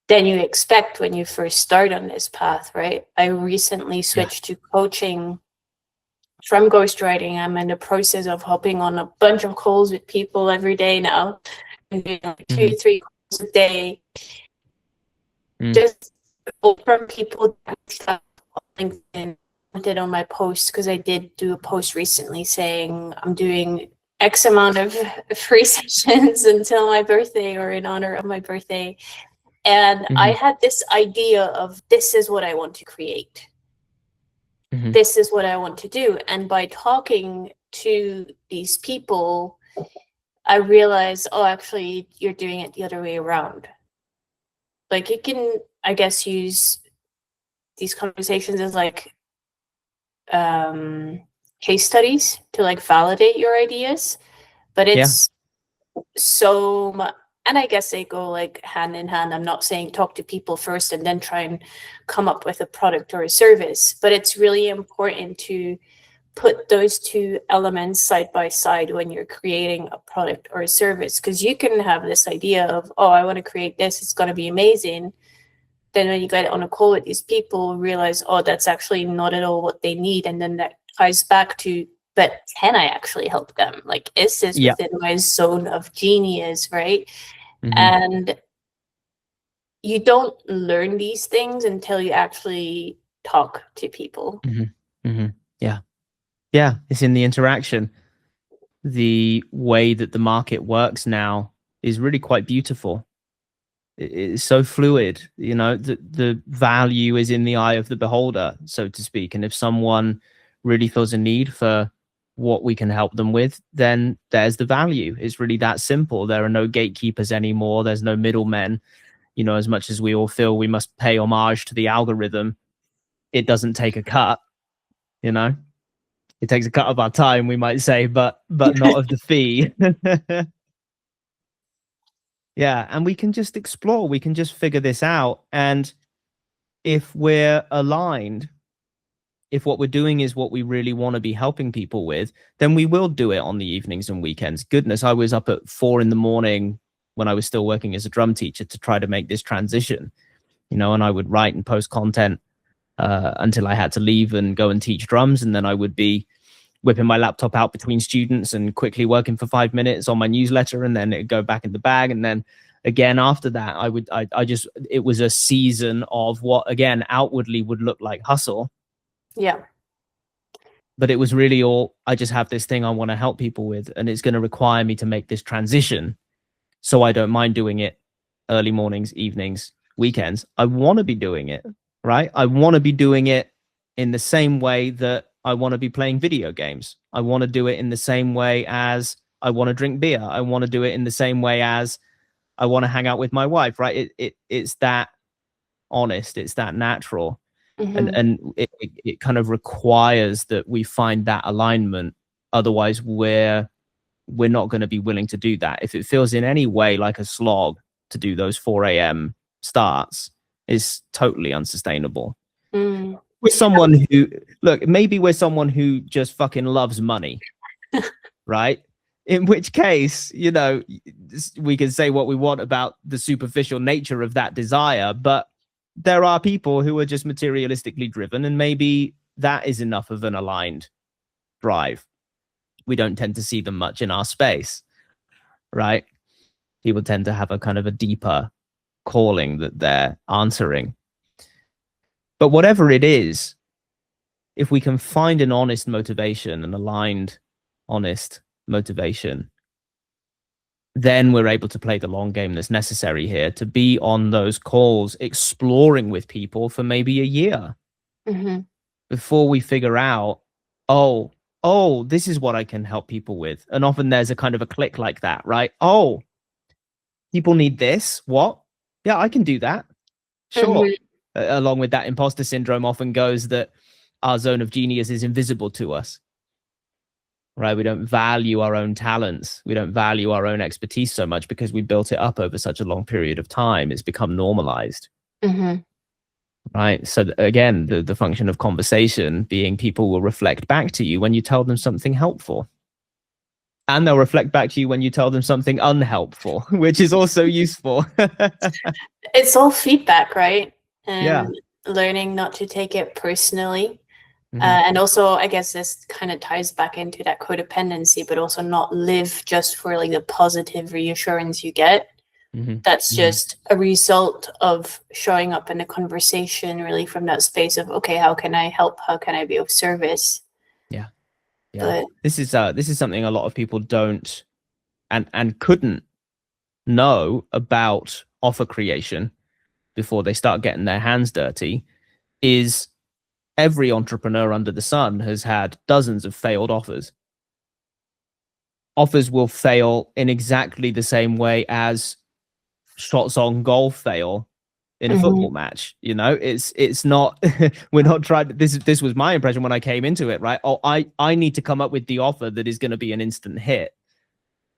expect when you first start on this path, right? I recently switched to coaching from ghostwriting. I'm in the process of hopping on a bunch of calls with people every day now. I'm doing like 2-3 calls a day. Just from people that LinkedIn commented on my post, because I did do a post recently saying I'm doing X amount of free sessions until my birthday or in honor of my birthday. And I had this idea of this is what I want to create. This is what I want to do. And by talking to these people, I realized, oh, actually, you're doing it the other way around. Like you can, I guess, use these conversations as like case studies to like validate your ideas. But it's so much. And I guess they go like hand in hand. I'm not saying talk to people first and then try and come up with a product or a service, but it's really important to put those two elements side by side when you're creating a product or a service, because you can have this idea of, oh, I want to create this, it's going to be amazing. Then when you get on a call with these people, realize, oh, that's actually not at all what they need. And then that ties back to, but can I actually help them? Like, is this within my zone of genius, right? And you don't learn these things until you actually talk to people. Yeah, it's in the interaction. The way that the market works now is really quite beautiful. It's so fluid, you know, the value is in the eye of the beholder, so to speak. And if someone really feels a need for what we can help them with, then there's the value. It's really that simple. There are no gatekeepers anymore. There's no middlemen. You know, as much as we all feel we must pay homage to the algorithm, it doesn't take a cut, you know. It takes a cut of our time, we might say, but not of the fee. Yeah, and we can just explore. We can just figure this out. And if we're aligned, if what we're doing is what we really want to be helping people with, then we will do it on the evenings and weekends. Goodness, I was up at 4 a.m. when I was still working as a drum teacher to try to make this transition, you know, and I would write and post content until I had to leave and go and teach drums. And then I would be whipping my laptop out between students and quickly working for 5 minutes on my newsletter, and then it'd go back in the bag. And then again, after that, it was a season of what, again, outwardly would look like hustle. Yeah. But it was really all, I just have this thing I want to help people with, and it's going to require me to make this transition. So I don't mind doing it early mornings, evenings, weekends. I want to be doing it, right? I want to be doing it in the same way that I want to be playing video games. I want to do it in the same way as I want to drink beer. I want to do it in the same way as I want to hang out with my wife, right? It's that honest, it's that natural. And it kind of requires that we find that alignment. Otherwise, we're not going to be willing to do that. If it feels in any way like a slog to do those 4 a.m. starts, is totally unsustainable. With someone who, look, maybe we're someone who just fucking loves money, right? In which case, you know, we can say what we want about the superficial nature of that desire, but there are people who are just materialistically driven, and maybe that is enough of an aligned drive. We don't tend to see them much in our space, right? People tend to have a kind of a deeper calling that they're answering. But whatever it is, if we can find an honest motivation, an aligned, honest motivation, then we're able to play the long game that's necessary here, to be on those calls, exploring with people for maybe a year before we figure out, oh, this is what I can help people with. And often there's a kind of a click like that, right? Oh, people need this. What? Yeah, I can do that. Sure. Along with that, imposter syndrome often goes that our zone of genius is invisible to us. right? We don't value our own talents. We don't value our own expertise so much because we built it up over such a long period of time. It's become normalized. Mm-hmm. Right. So again, the function of conversation being people will reflect back to you when you tell them something helpful. And they'll reflect back to you when you tell them something unhelpful, which is also useful. It's all feedback, right? And Yeah. learning not to take it personally. Mm-hmm. And also, I guess this kind of ties back into that codependency, but also not live just for like the positive reassurance you get. Mm-hmm. That's Mm-hmm. just a result of showing up in a conversation really from that space of, okay, how can I help? How can I be of service? Yeah. But This is something a lot of people don't and couldn't know about offer creation before they start getting their hands dirty. Is every entrepreneur under the sun has had dozens of failed offers. Offers will fail in exactly the same way as shots on goal fail in a mm-hmm. football match. You know, it's not we're not trying. This was my impression when I came into it, right? Oh, I need to come up with the offer that is going to be an instant hit.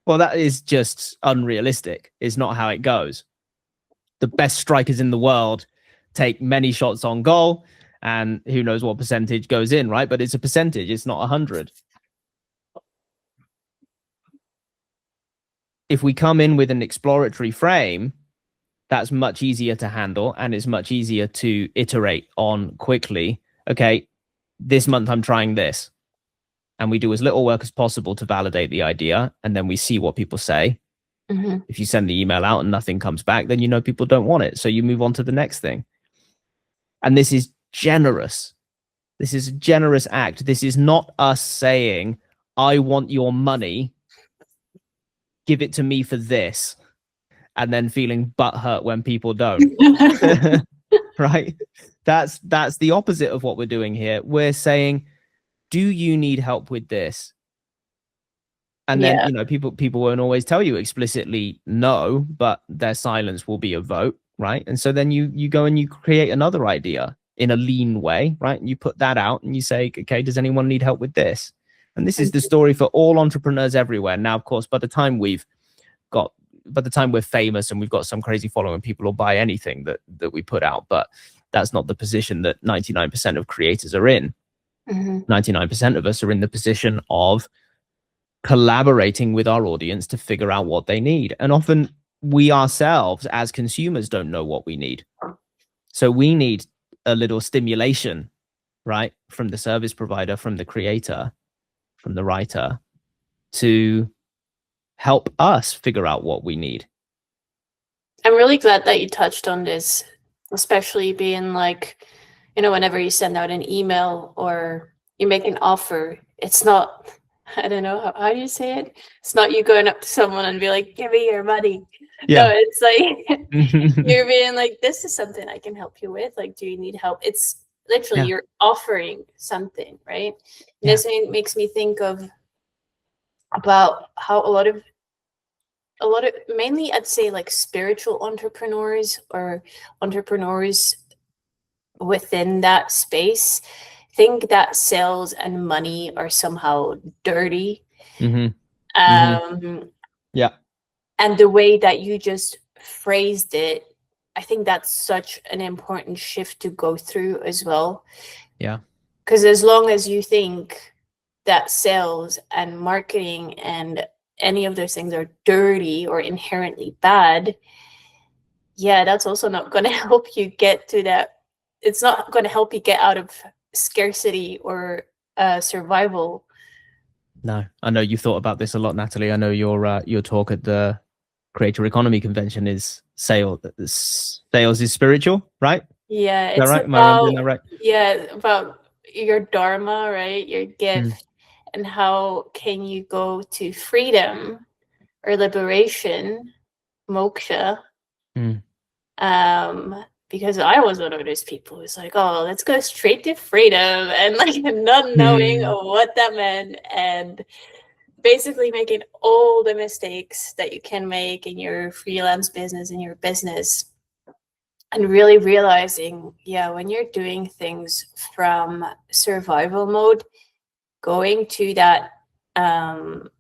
Well, that is just unrealistic. It's not how it goes. The best strikers in the world take many shots on goal, and who knows what percentage goes in, right? But it's a percentage. It's not 100. If we come in with an exploratory frame, that's much easier to handle and it's much easier to iterate on quickly. Okay, this month I'm trying this. And we do as little work as possible to validate the idea. And then we see what people say. Mm-hmm. If you send the email out and nothing comes back, then you know people don't want it. So you move on to the next thing. And this is generous. This is a generous act. This is not us saying, I want your money. Give it to me for this. And then feeling butthurt when people don't. Right? That's the opposite of what we're doing here. We're saying, do you need help with this? And then, you know, people won't always tell you explicitly no, but their silence will be a vote, right? And so then you go and you create another idea in a lean way, right? And you put that out and you say, okay, does anyone need help with this? And this is the story for all entrepreneurs everywhere. Now, of course, by the time we're famous and we've got some crazy following, people will buy anything that we put out. But that's not the position that 99% of creators are in. Mm-hmm. 99% of us are in the position of collaborating with our audience to figure out what they need. And often we ourselves as consumers don't know what we need. So we need a little stimulation, right? From the service provider, from the creator, from the writer, to help us figure out what we need. I'm really glad that you touched on this, especially being like, you know, whenever you send out an email or you make an offer, it's not, I don't know, how do you say it? It's not you going up to someone and be like, give me your money. Yeah. No, it's like, you're being like, this is something I can help you with. Like, do you need help? It's literally, you're offering something, right? And this makes me think about how a lot of mainly I'd say like spiritual entrepreneurs or entrepreneurs within that space think that sales and money are somehow dirty. Mm-hmm. And the way that you just phrased it, I think that's such an important shift to go through as well. Yeah. Because as long as you think that sales and marketing and any of those things are dirty or inherently bad, that's also not going to help you get to that. It's not going to help you get out of scarcity or survival. No, I know you've thought about this a lot, Nathalie. I know your talk at the Creator Economy Convention is sales is spiritual, right? Yeah, it's right? Am I remembering that right? Yeah, about your dharma, right? Your gift. And how can you go to freedom or liberation, moksha? Because I was one of those people who's like, oh, let's go straight to freedom, and like not knowing what that meant, and basically making all the mistakes that you can make in your freelance business, in your business, and really realizing, when you're doing things from survival mode, going to that or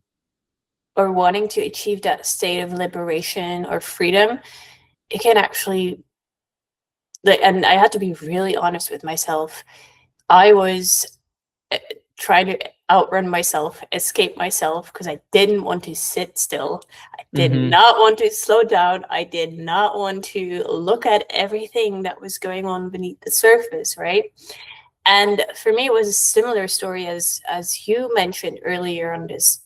wanting to achieve that state of liberation or freedom, it can actually, like, and I had to be really honest with myself. I was trying to outrun myself, escape myself, because I didn't want to sit still. I did not want to slow down. I did not want to look at everything that was going on beneath the surface, right? And for me, it was a similar story as you mentioned earlier on this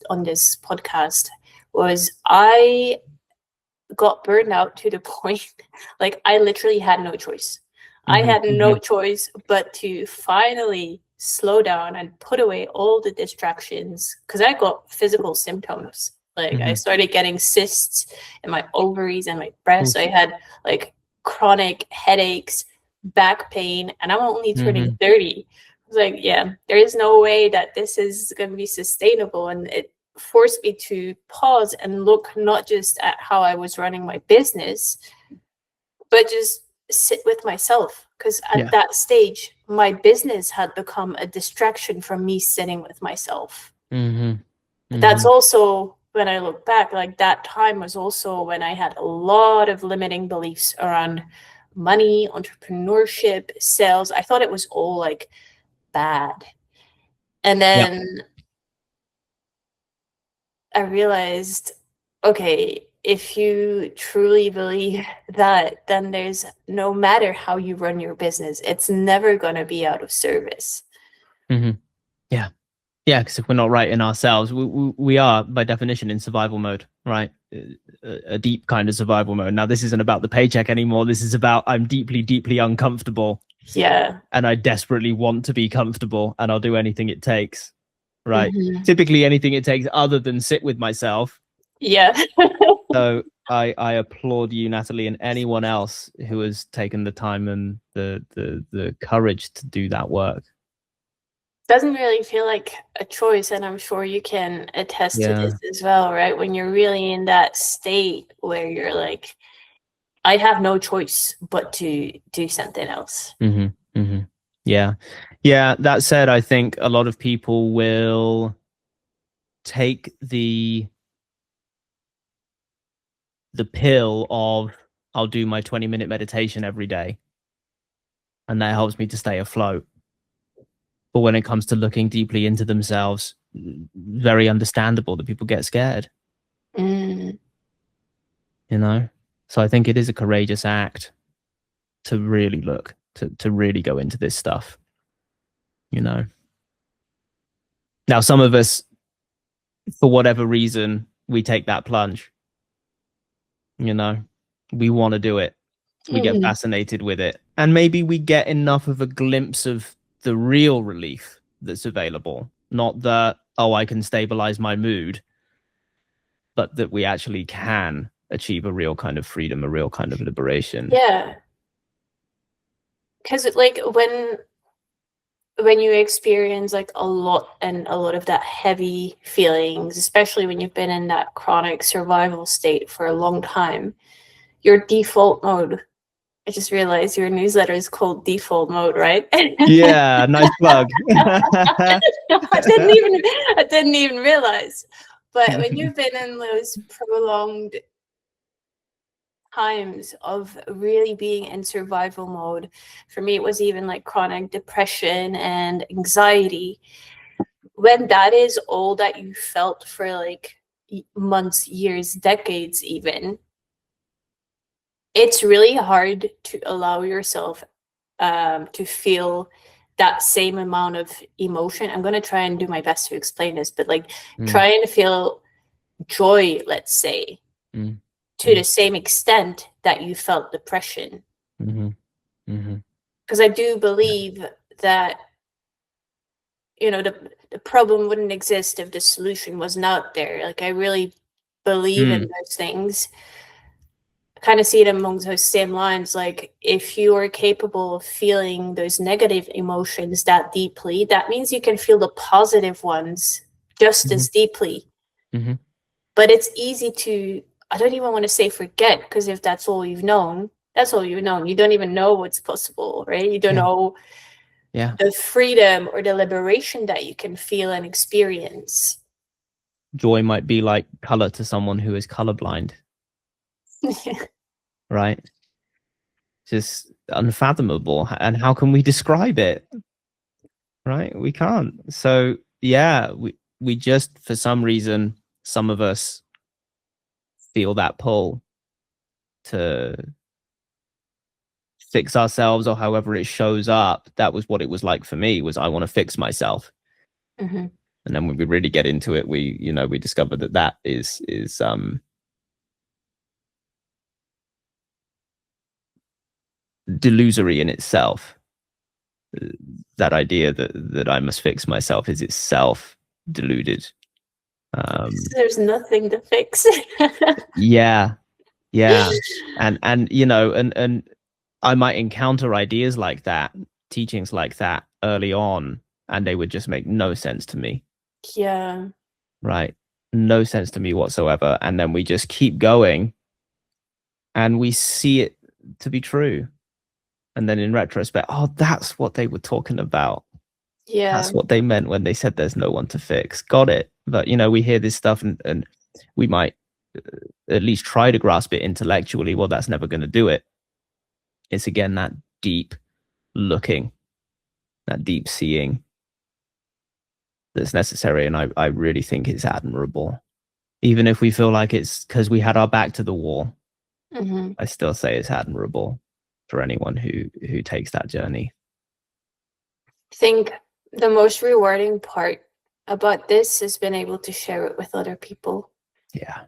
podcast. Was I got burned out to the point, like I literally had no choice. I had no choice but to finally slow down and put away all the distractions, because I got physical symptoms. Like I started getting cysts in my ovaries and my breasts. I had like chronic headaches, back pain, and I'm only turning 30. I was like, yeah, there is no way that this is going to be sustainable. And it forced me to pause and look not just at how I was running my business, but just sit with myself. Because at that stage, my business had become a distraction from me sitting with myself. That's also, when I look back, like that time was also when I had a lot of limiting beliefs around money, entrepreneurship, sales. I thought it was all like bad. And then I realized, okay, if you truly believe that, then there's, no matter how you run your business, it's never going to be out of service. Yeah, because if we're not right in ourselves, we are by definition in survival mode, right? A deep kind of survival mode. Now, this isn't about the paycheck anymore. This is about, I'm deeply, deeply uncomfortable. Yeah. And I desperately want to be comfortable, and I'll do anything it takes, right? Typically anything it takes other than sit with myself. Yeah. So I applaud you, Nathalie, and anyone else who has taken the time and the courage to do that work. Doesn't really feel like a choice, and I'm sure you can attest to this as well, right? When you're really in that state where you're like, I have no choice but to do something else. Yeah. That said, I think a lot of people will take the pill of, I'll do my 20-minute meditation every day, and that helps me to stay afloat. But when it comes to looking deeply into themselves, very understandable that people get scared. You know? So I think it is a courageous act to really look, to really go into this stuff. You know? Now, some of us, for whatever reason, we take that plunge. You know? We want to do it. We get fascinated with it. And maybe we get enough of a glimpse of the real relief that's available. Not that, oh, I can stabilize my mood, but that we actually can achieve a real kind of freedom, a real kind of liberation. Yeah. Because like when you experience like a lot of that heavy feelings, especially when you've been in that chronic survival state for a long time, your default mode, I just realized your newsletter is called Default Mode, right? Yeah, nice plug. I didn't even realize. But when you've been in those prolonged times of really being in survival mode, for me it was even like chronic depression and anxiety, when that is all that you felt for like months, years, decades even, it's really hard to allow yourself to feel that same amount of emotion. I'm going to try and do my best to explain this, but like trying to feel joy, let's say, to the same extent that you felt depression. Because I do believe that, you know, the problem wouldn't exist if the solution was not there. Like I really believe in those things. Kind of see it among those same lines. Like if you are capable of feeling those negative emotions that deeply, that means you can feel the positive ones just as deeply. But it's easy to, I don't even want to say forget, because if that's all you've known, that's all you've known. You don't even know what's possible, right? You don't know the freedom or the liberation that you can feel and experience. joy might be like color to someone who is colorblind, right? Just unfathomable. And how can we describe it? Right? We can't. So yeah, we just, for some reason, some of us feel that pull to fix ourselves, or however it shows up. That was what it was like for me, was I want to fix myself. Mm-hmm. And then when we really get into it, we discover that is delusory in itself. That idea that I must fix myself is itself deluded. There's nothing to fix. yeah. And and I might encounter ideas like that, teachings like that early on, and they would just make no sense to me. Yeah. Right. No sense to me whatsoever. And then we just keep going and we see it to be true. And then in retrospect, oh, that's what they were talking about. Yeah. That's what they meant when they said there's no one to fix. Got it. But, we hear this stuff and we might at least try to grasp it intellectually. Well, that's never going to do it. It's, again, that deep looking, that deep seeing that's necessary. And I really think it's admirable. Even if we feel like it's because we had our back to the wall, Mm-hmm. I still say it's admirable for anyone who takes that journey. I think the most rewarding part about this has been able to share it with other people. Yeah.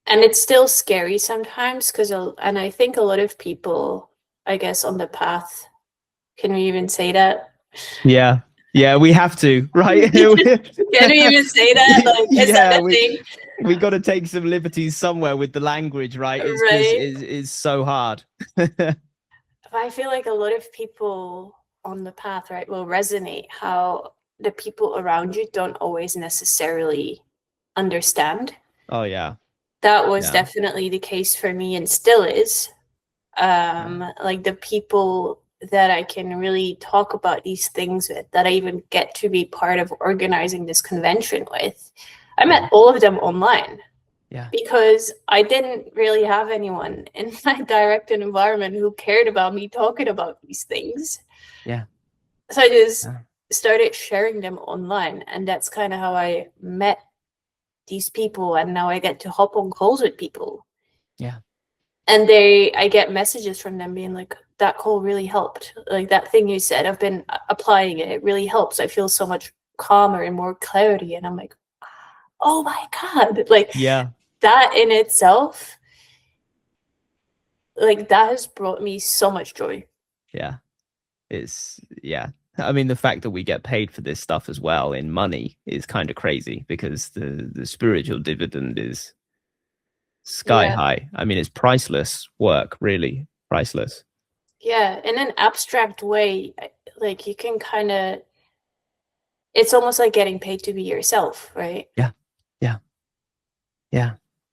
And it's still scary sometimes and I think a lot of people, I guess, on the path, can we even say that? Yeah, we have to, right? Can we even say that? Like, is that a thing? We got to take some liberties somewhere with the language, right? It's so hard. I feel like a lot of people on the path, right, will resonate how the people around you don't always necessarily understand. Oh yeah. That was definitely the case for me, and still is. Like the people that I can really talk about these things with, that I even get to be part of organizing this convention with, I met all of them online. Yeah. Because I didn't really have anyone in my direct environment who cared about me talking about these things. Yeah. So I just started sharing them online, and that's kind of how I met these people, and now I get to hop on calls with people. Yeah. And I get messages from them being like, that call really helped. Like that thing you said, I've been applying it. It really helps. I feel so much calmer and more clarity. And I'm like, oh my God. Like, that in itself, like that has brought me so much joy. Yeah. I mean, the fact that we get paid for this stuff as well in money is kind of crazy, because the spiritual dividend is sky high. I mean, it's priceless work, really priceless. Yeah, in an abstract way, like you can kind of, it's almost like getting paid to be yourself, right? Yeah.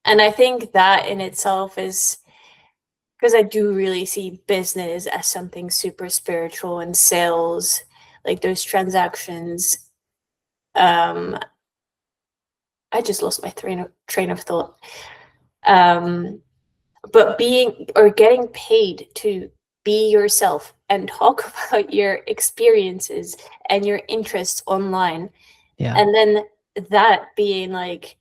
And I think that in itself is, because I do really see business as something super spiritual, and sales, like those transactions. I just lost my train of thought. But getting paid to be yourself and talk about your experiences and your interests online. Yeah. And then that being like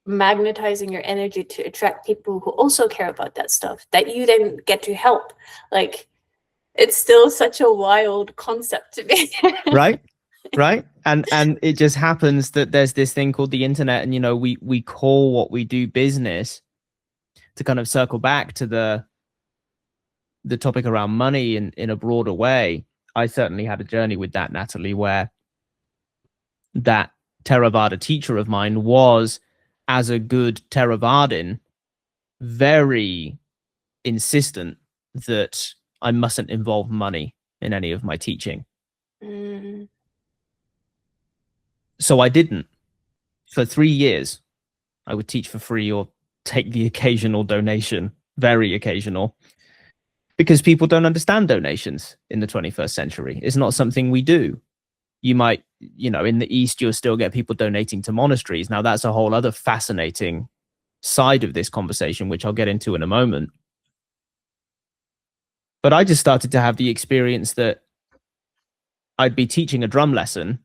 magnetizing your energy to attract people who also care about that stuff that you then get to help. Like, it's still such a wild concept to me. Right. And it just happens that there's this thing called the internet, and we call what we do business. To kind of circle back to the topic around money in a broader way, I certainly had a journey with that, Nathalie, where that Theravada teacher of mine was, as a good Theravadan, very insistent that I mustn't involve money in any of my teaching. So I didn't. For 3 years, I would teach for free or take the occasional donation, very occasional, because people don't understand donations in the 21st century. It's not something we do. You might in the East, you'll still get people donating to monasteries. Now, that's a whole other fascinating side of this conversation, which I'll get into in a moment. But I just started to have the experience that I'd be teaching a drum lesson.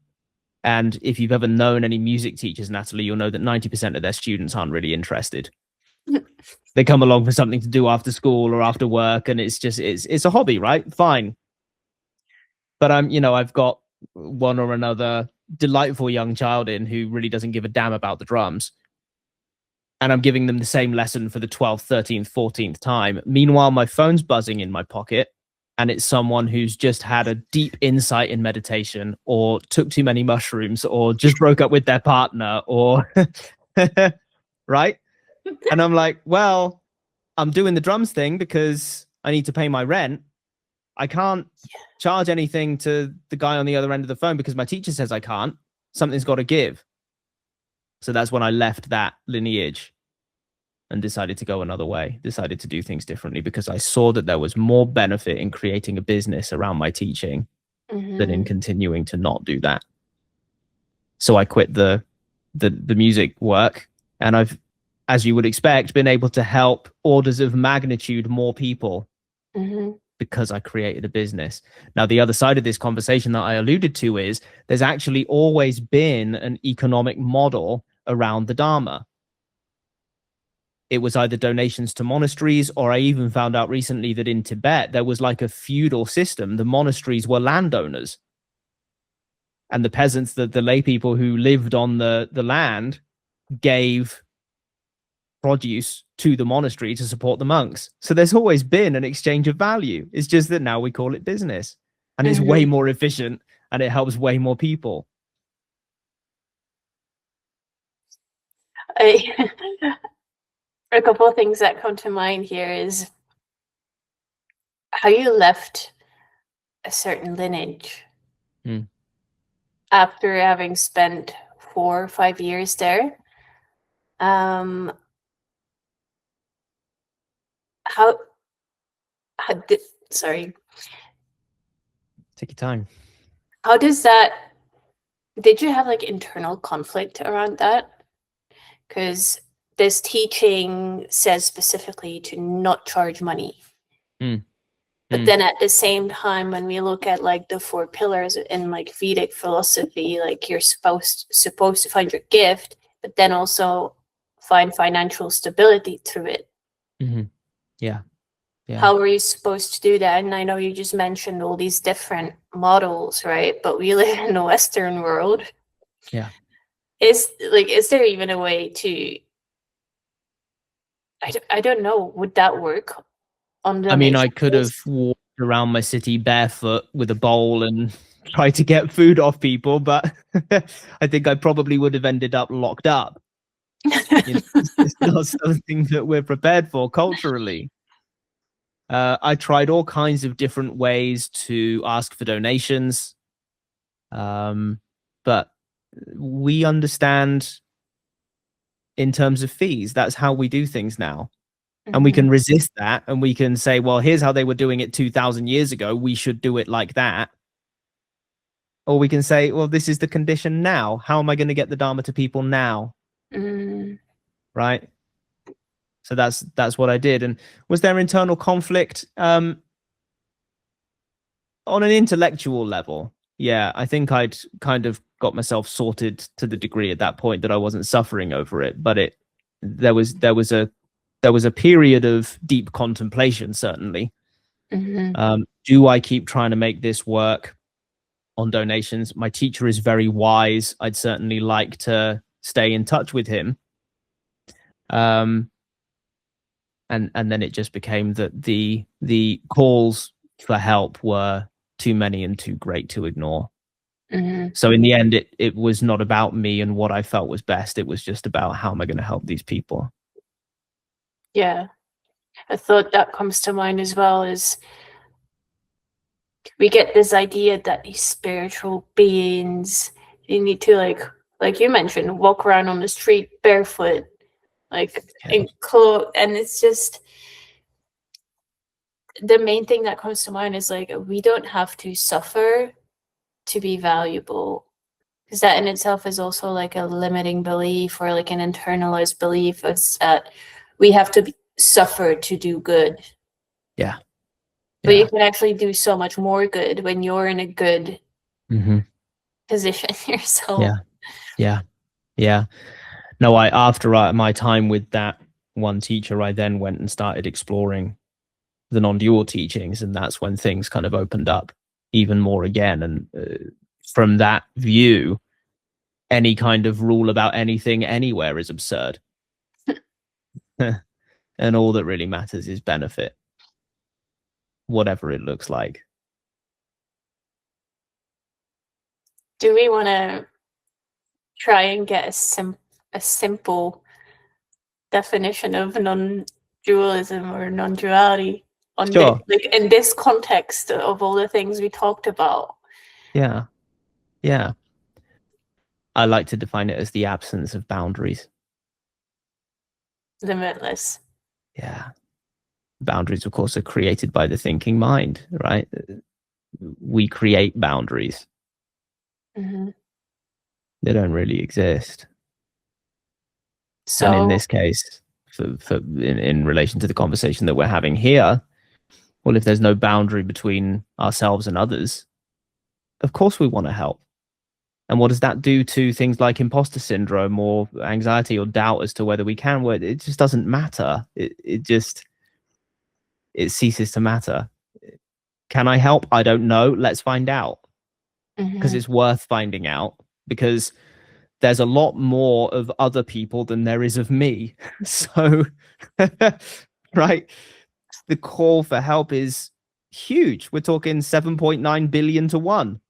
And if you've ever known any music teachers, Nathalie, you'll know that 90% of their students aren't really interested. They come along for something to do after school or after work, and it's a hobby, right? Fine. But I've got one or another delightful young child in who really doesn't give a damn about the drums. And I'm giving them the same lesson for the 12th, 13th, 14th time. Meanwhile, my phone's buzzing in my pocket, and it's someone who's just had a deep insight in meditation, or took too many mushrooms, or just broke up with their partner, or right? And I'm like, well, I'm doing the drums thing because I need to pay my rent. I can't charge anything to the guy on the other end of the phone because my teacher says I can't. Something's got to give. So that's when I left that lineage and decided to go another way, decided to do things differently, because I saw that there was more benefit in creating a business around my teaching than in continuing to not do that. So I quit the music work, and I've, as you would expect, been able to help orders of magnitude more people because I created a business. Now, the other side of this conversation that I alluded to is there's actually always been an economic model around the Dharma. It was either donations to monasteries, or I even found out recently that in Tibet, there was like a feudal system. The monasteries were landowners. And the peasants, the lay people who lived on the land, gave produce to the monastery to support the monks. So there's always been an exchange of value. It's just that now we call it business, and it's way more efficient, and it helps way more people. A couple of things that come to mind here is how you left a certain lineage after having spent 4 or 5 years there. Sorry. Take your time. How does that, did you have like internal conflict around that? Because this teaching says specifically to not charge money. But then at the same time, when we look at like the 4 pillars in like Vedic philosophy, like you're supposed to find your gift, but then also find financial stability through it. Yeah. How are you supposed to do that? And I know you just mentioned all these different models, right? But we live in the Western world. Yeah. Is there even a way to, I don't know, would that work? I mean, I could have walked around my city barefoot with a bowl and tried to get food off people, but I think I probably would have ended up locked up. It's not something that we're prepared for culturally. I tried all kinds of different ways to ask for donations, but we understand in terms of fees. That's how we do things now. And we can resist that, and we can say, well, here's how they were doing it 2,000 years ago. We should do it like that. Or we can say, well, this is the condition now. How am I going to get the Dharma to people now? Right? So that's what I did. And was there internal conflict? On an intellectual level, yeah, I think I'd kind of got myself sorted to the degree at that point that I wasn't suffering over it. But there was a period of deep contemplation, certainly. Do I keep trying to make this work on donations? My teacher is very wise. I'd certainly like to stay in touch with him. And then it just became that the calls for help were too many and too great to ignore. So in the end, it was not about me and what I felt was best. It was just about how am I going to help these people? Yeah, a thought that comes to mind as well is we get this idea that these spiritual beings, you need to like you mentioned, walk around on the street barefoot, in clothes, and it's just the main thing that comes to mind is like we don't have to suffer to be valuable. Because that in itself is also like a limiting belief or like an internalized belief. It's that we have to suffer to do good. Yeah. But you can actually do so much more good when you're in a good position yourself. Yeah. No, after my time with that one teacher, I then went and started exploring the non-dual teachings, and that's when things kind of opened up even more again. And from that view, any kind of rule about anything anywhere is absurd. And all that really matters is benefit, whatever it looks like. Do we want to try and get a simple definition of non-dualism or non-duality on Sure. like in this context of all the things we talked about? Yeah. I like to define it as the absence of boundaries. Limitless. Yeah. Boundaries, of course, are created by the thinking mind, right? We create boundaries. They don't really exist. So, and in this case, in relation to the conversation that we're having here, well, if there's no boundary between ourselves and others, of course we want to help. And what does that do to things like imposter syndrome or anxiety or doubt as to whether we can? Well, it just doesn't matter. It ceases to matter. Can I help? I don't know. Let's find out. Because it's worth finding out, because there's a lot more of other people than there is of me. So, right, the call for help is huge. We're talking 7.9 billion to 1.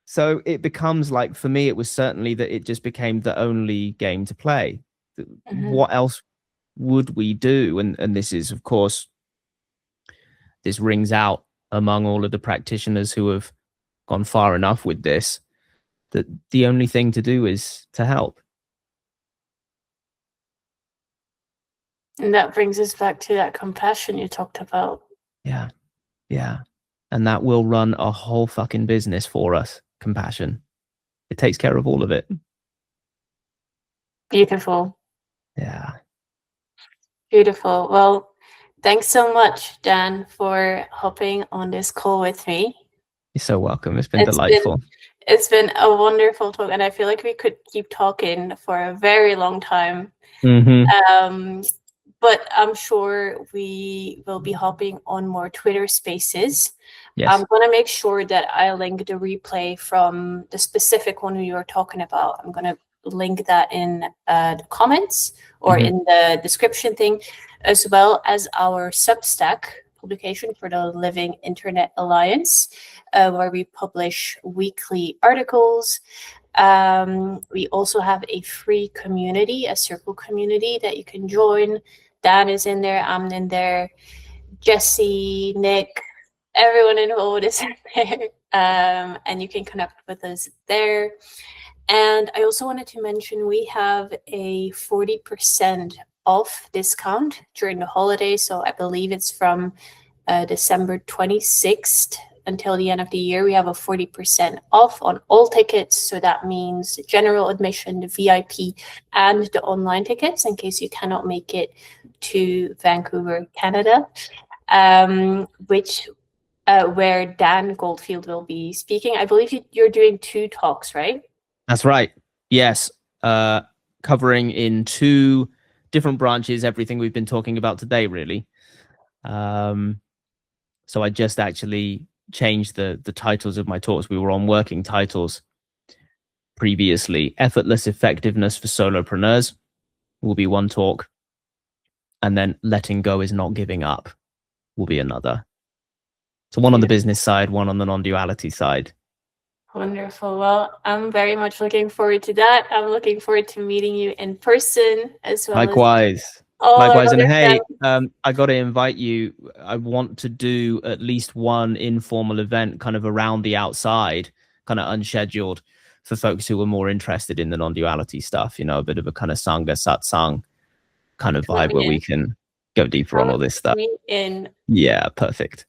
So it becomes like, for me, it was certainly that it just became the only game to play. What else would we do? And this is, of course, this rings out among all of the practitioners who have gone far enough with this, that the only thing to do is to help. And that brings us back to that compassion you talked about. Yeah. And that will run a whole fucking business for us. Compassion. It takes care of all of it. Beautiful. Yeah. Beautiful. Well, thanks so much, Dan, for hopping on this call with me. You're so welcome. It's been delightful. It's been a wonderful talk, and I feel like we could keep talking for a very long time. But I'm sure we will be hopping on more Twitter spaces. Yes. I'm going to make sure that I link the replay from the specific one you were talking about. I'm going to link that in the comments or in the description thing, as well as our Substack publication for the Living Internet Alliance, where we publish weekly articles. We also have a free community, a circle community that you can join. Dan is in there, I'm in there, Jesse, Nick, everyone involved is in there, and you can connect with us there. And I also wanted to mention we have a 40% off discount during the holidays. So I believe it's from December 26th until the end of the year. We have a 40% off on all tickets. So that means general admission, the VIP, and the online tickets in case you cannot make it to Vancouver, Canada, where Dan Goldfield will be speaking. I believe you're doing 2 talks, right? That's right. Yes. Covering in 2 different branches, everything we've been talking about today, really. So I just actually changed the titles of my talks. We were on working titles previously. Effortless Effectiveness for Solopreneurs will be one talk. And then Letting Go is Not Giving Up will be another. So one on the business side, one on the non-duality side. Wonderful. Well, I'm very much looking forward to that. I'm looking forward to meeting you in person as well. Likewise. Likewise. And hey, I got to invite you. I want to do at least one informal event kind of around the outside, kind of unscheduled, for folks who are more interested in the non-duality stuff, you know, a bit of a kind of Sangha satsang kind of vibe where we can go deeper on all this stuff. Yeah, perfect.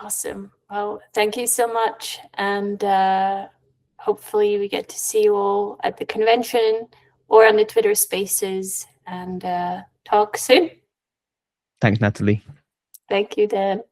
Awesome. Well, thank you so much. And hopefully we get to see you all at the convention or on the Twitter Spaces, and talk soon. Thanks, Nathalie. Thank you, Dan.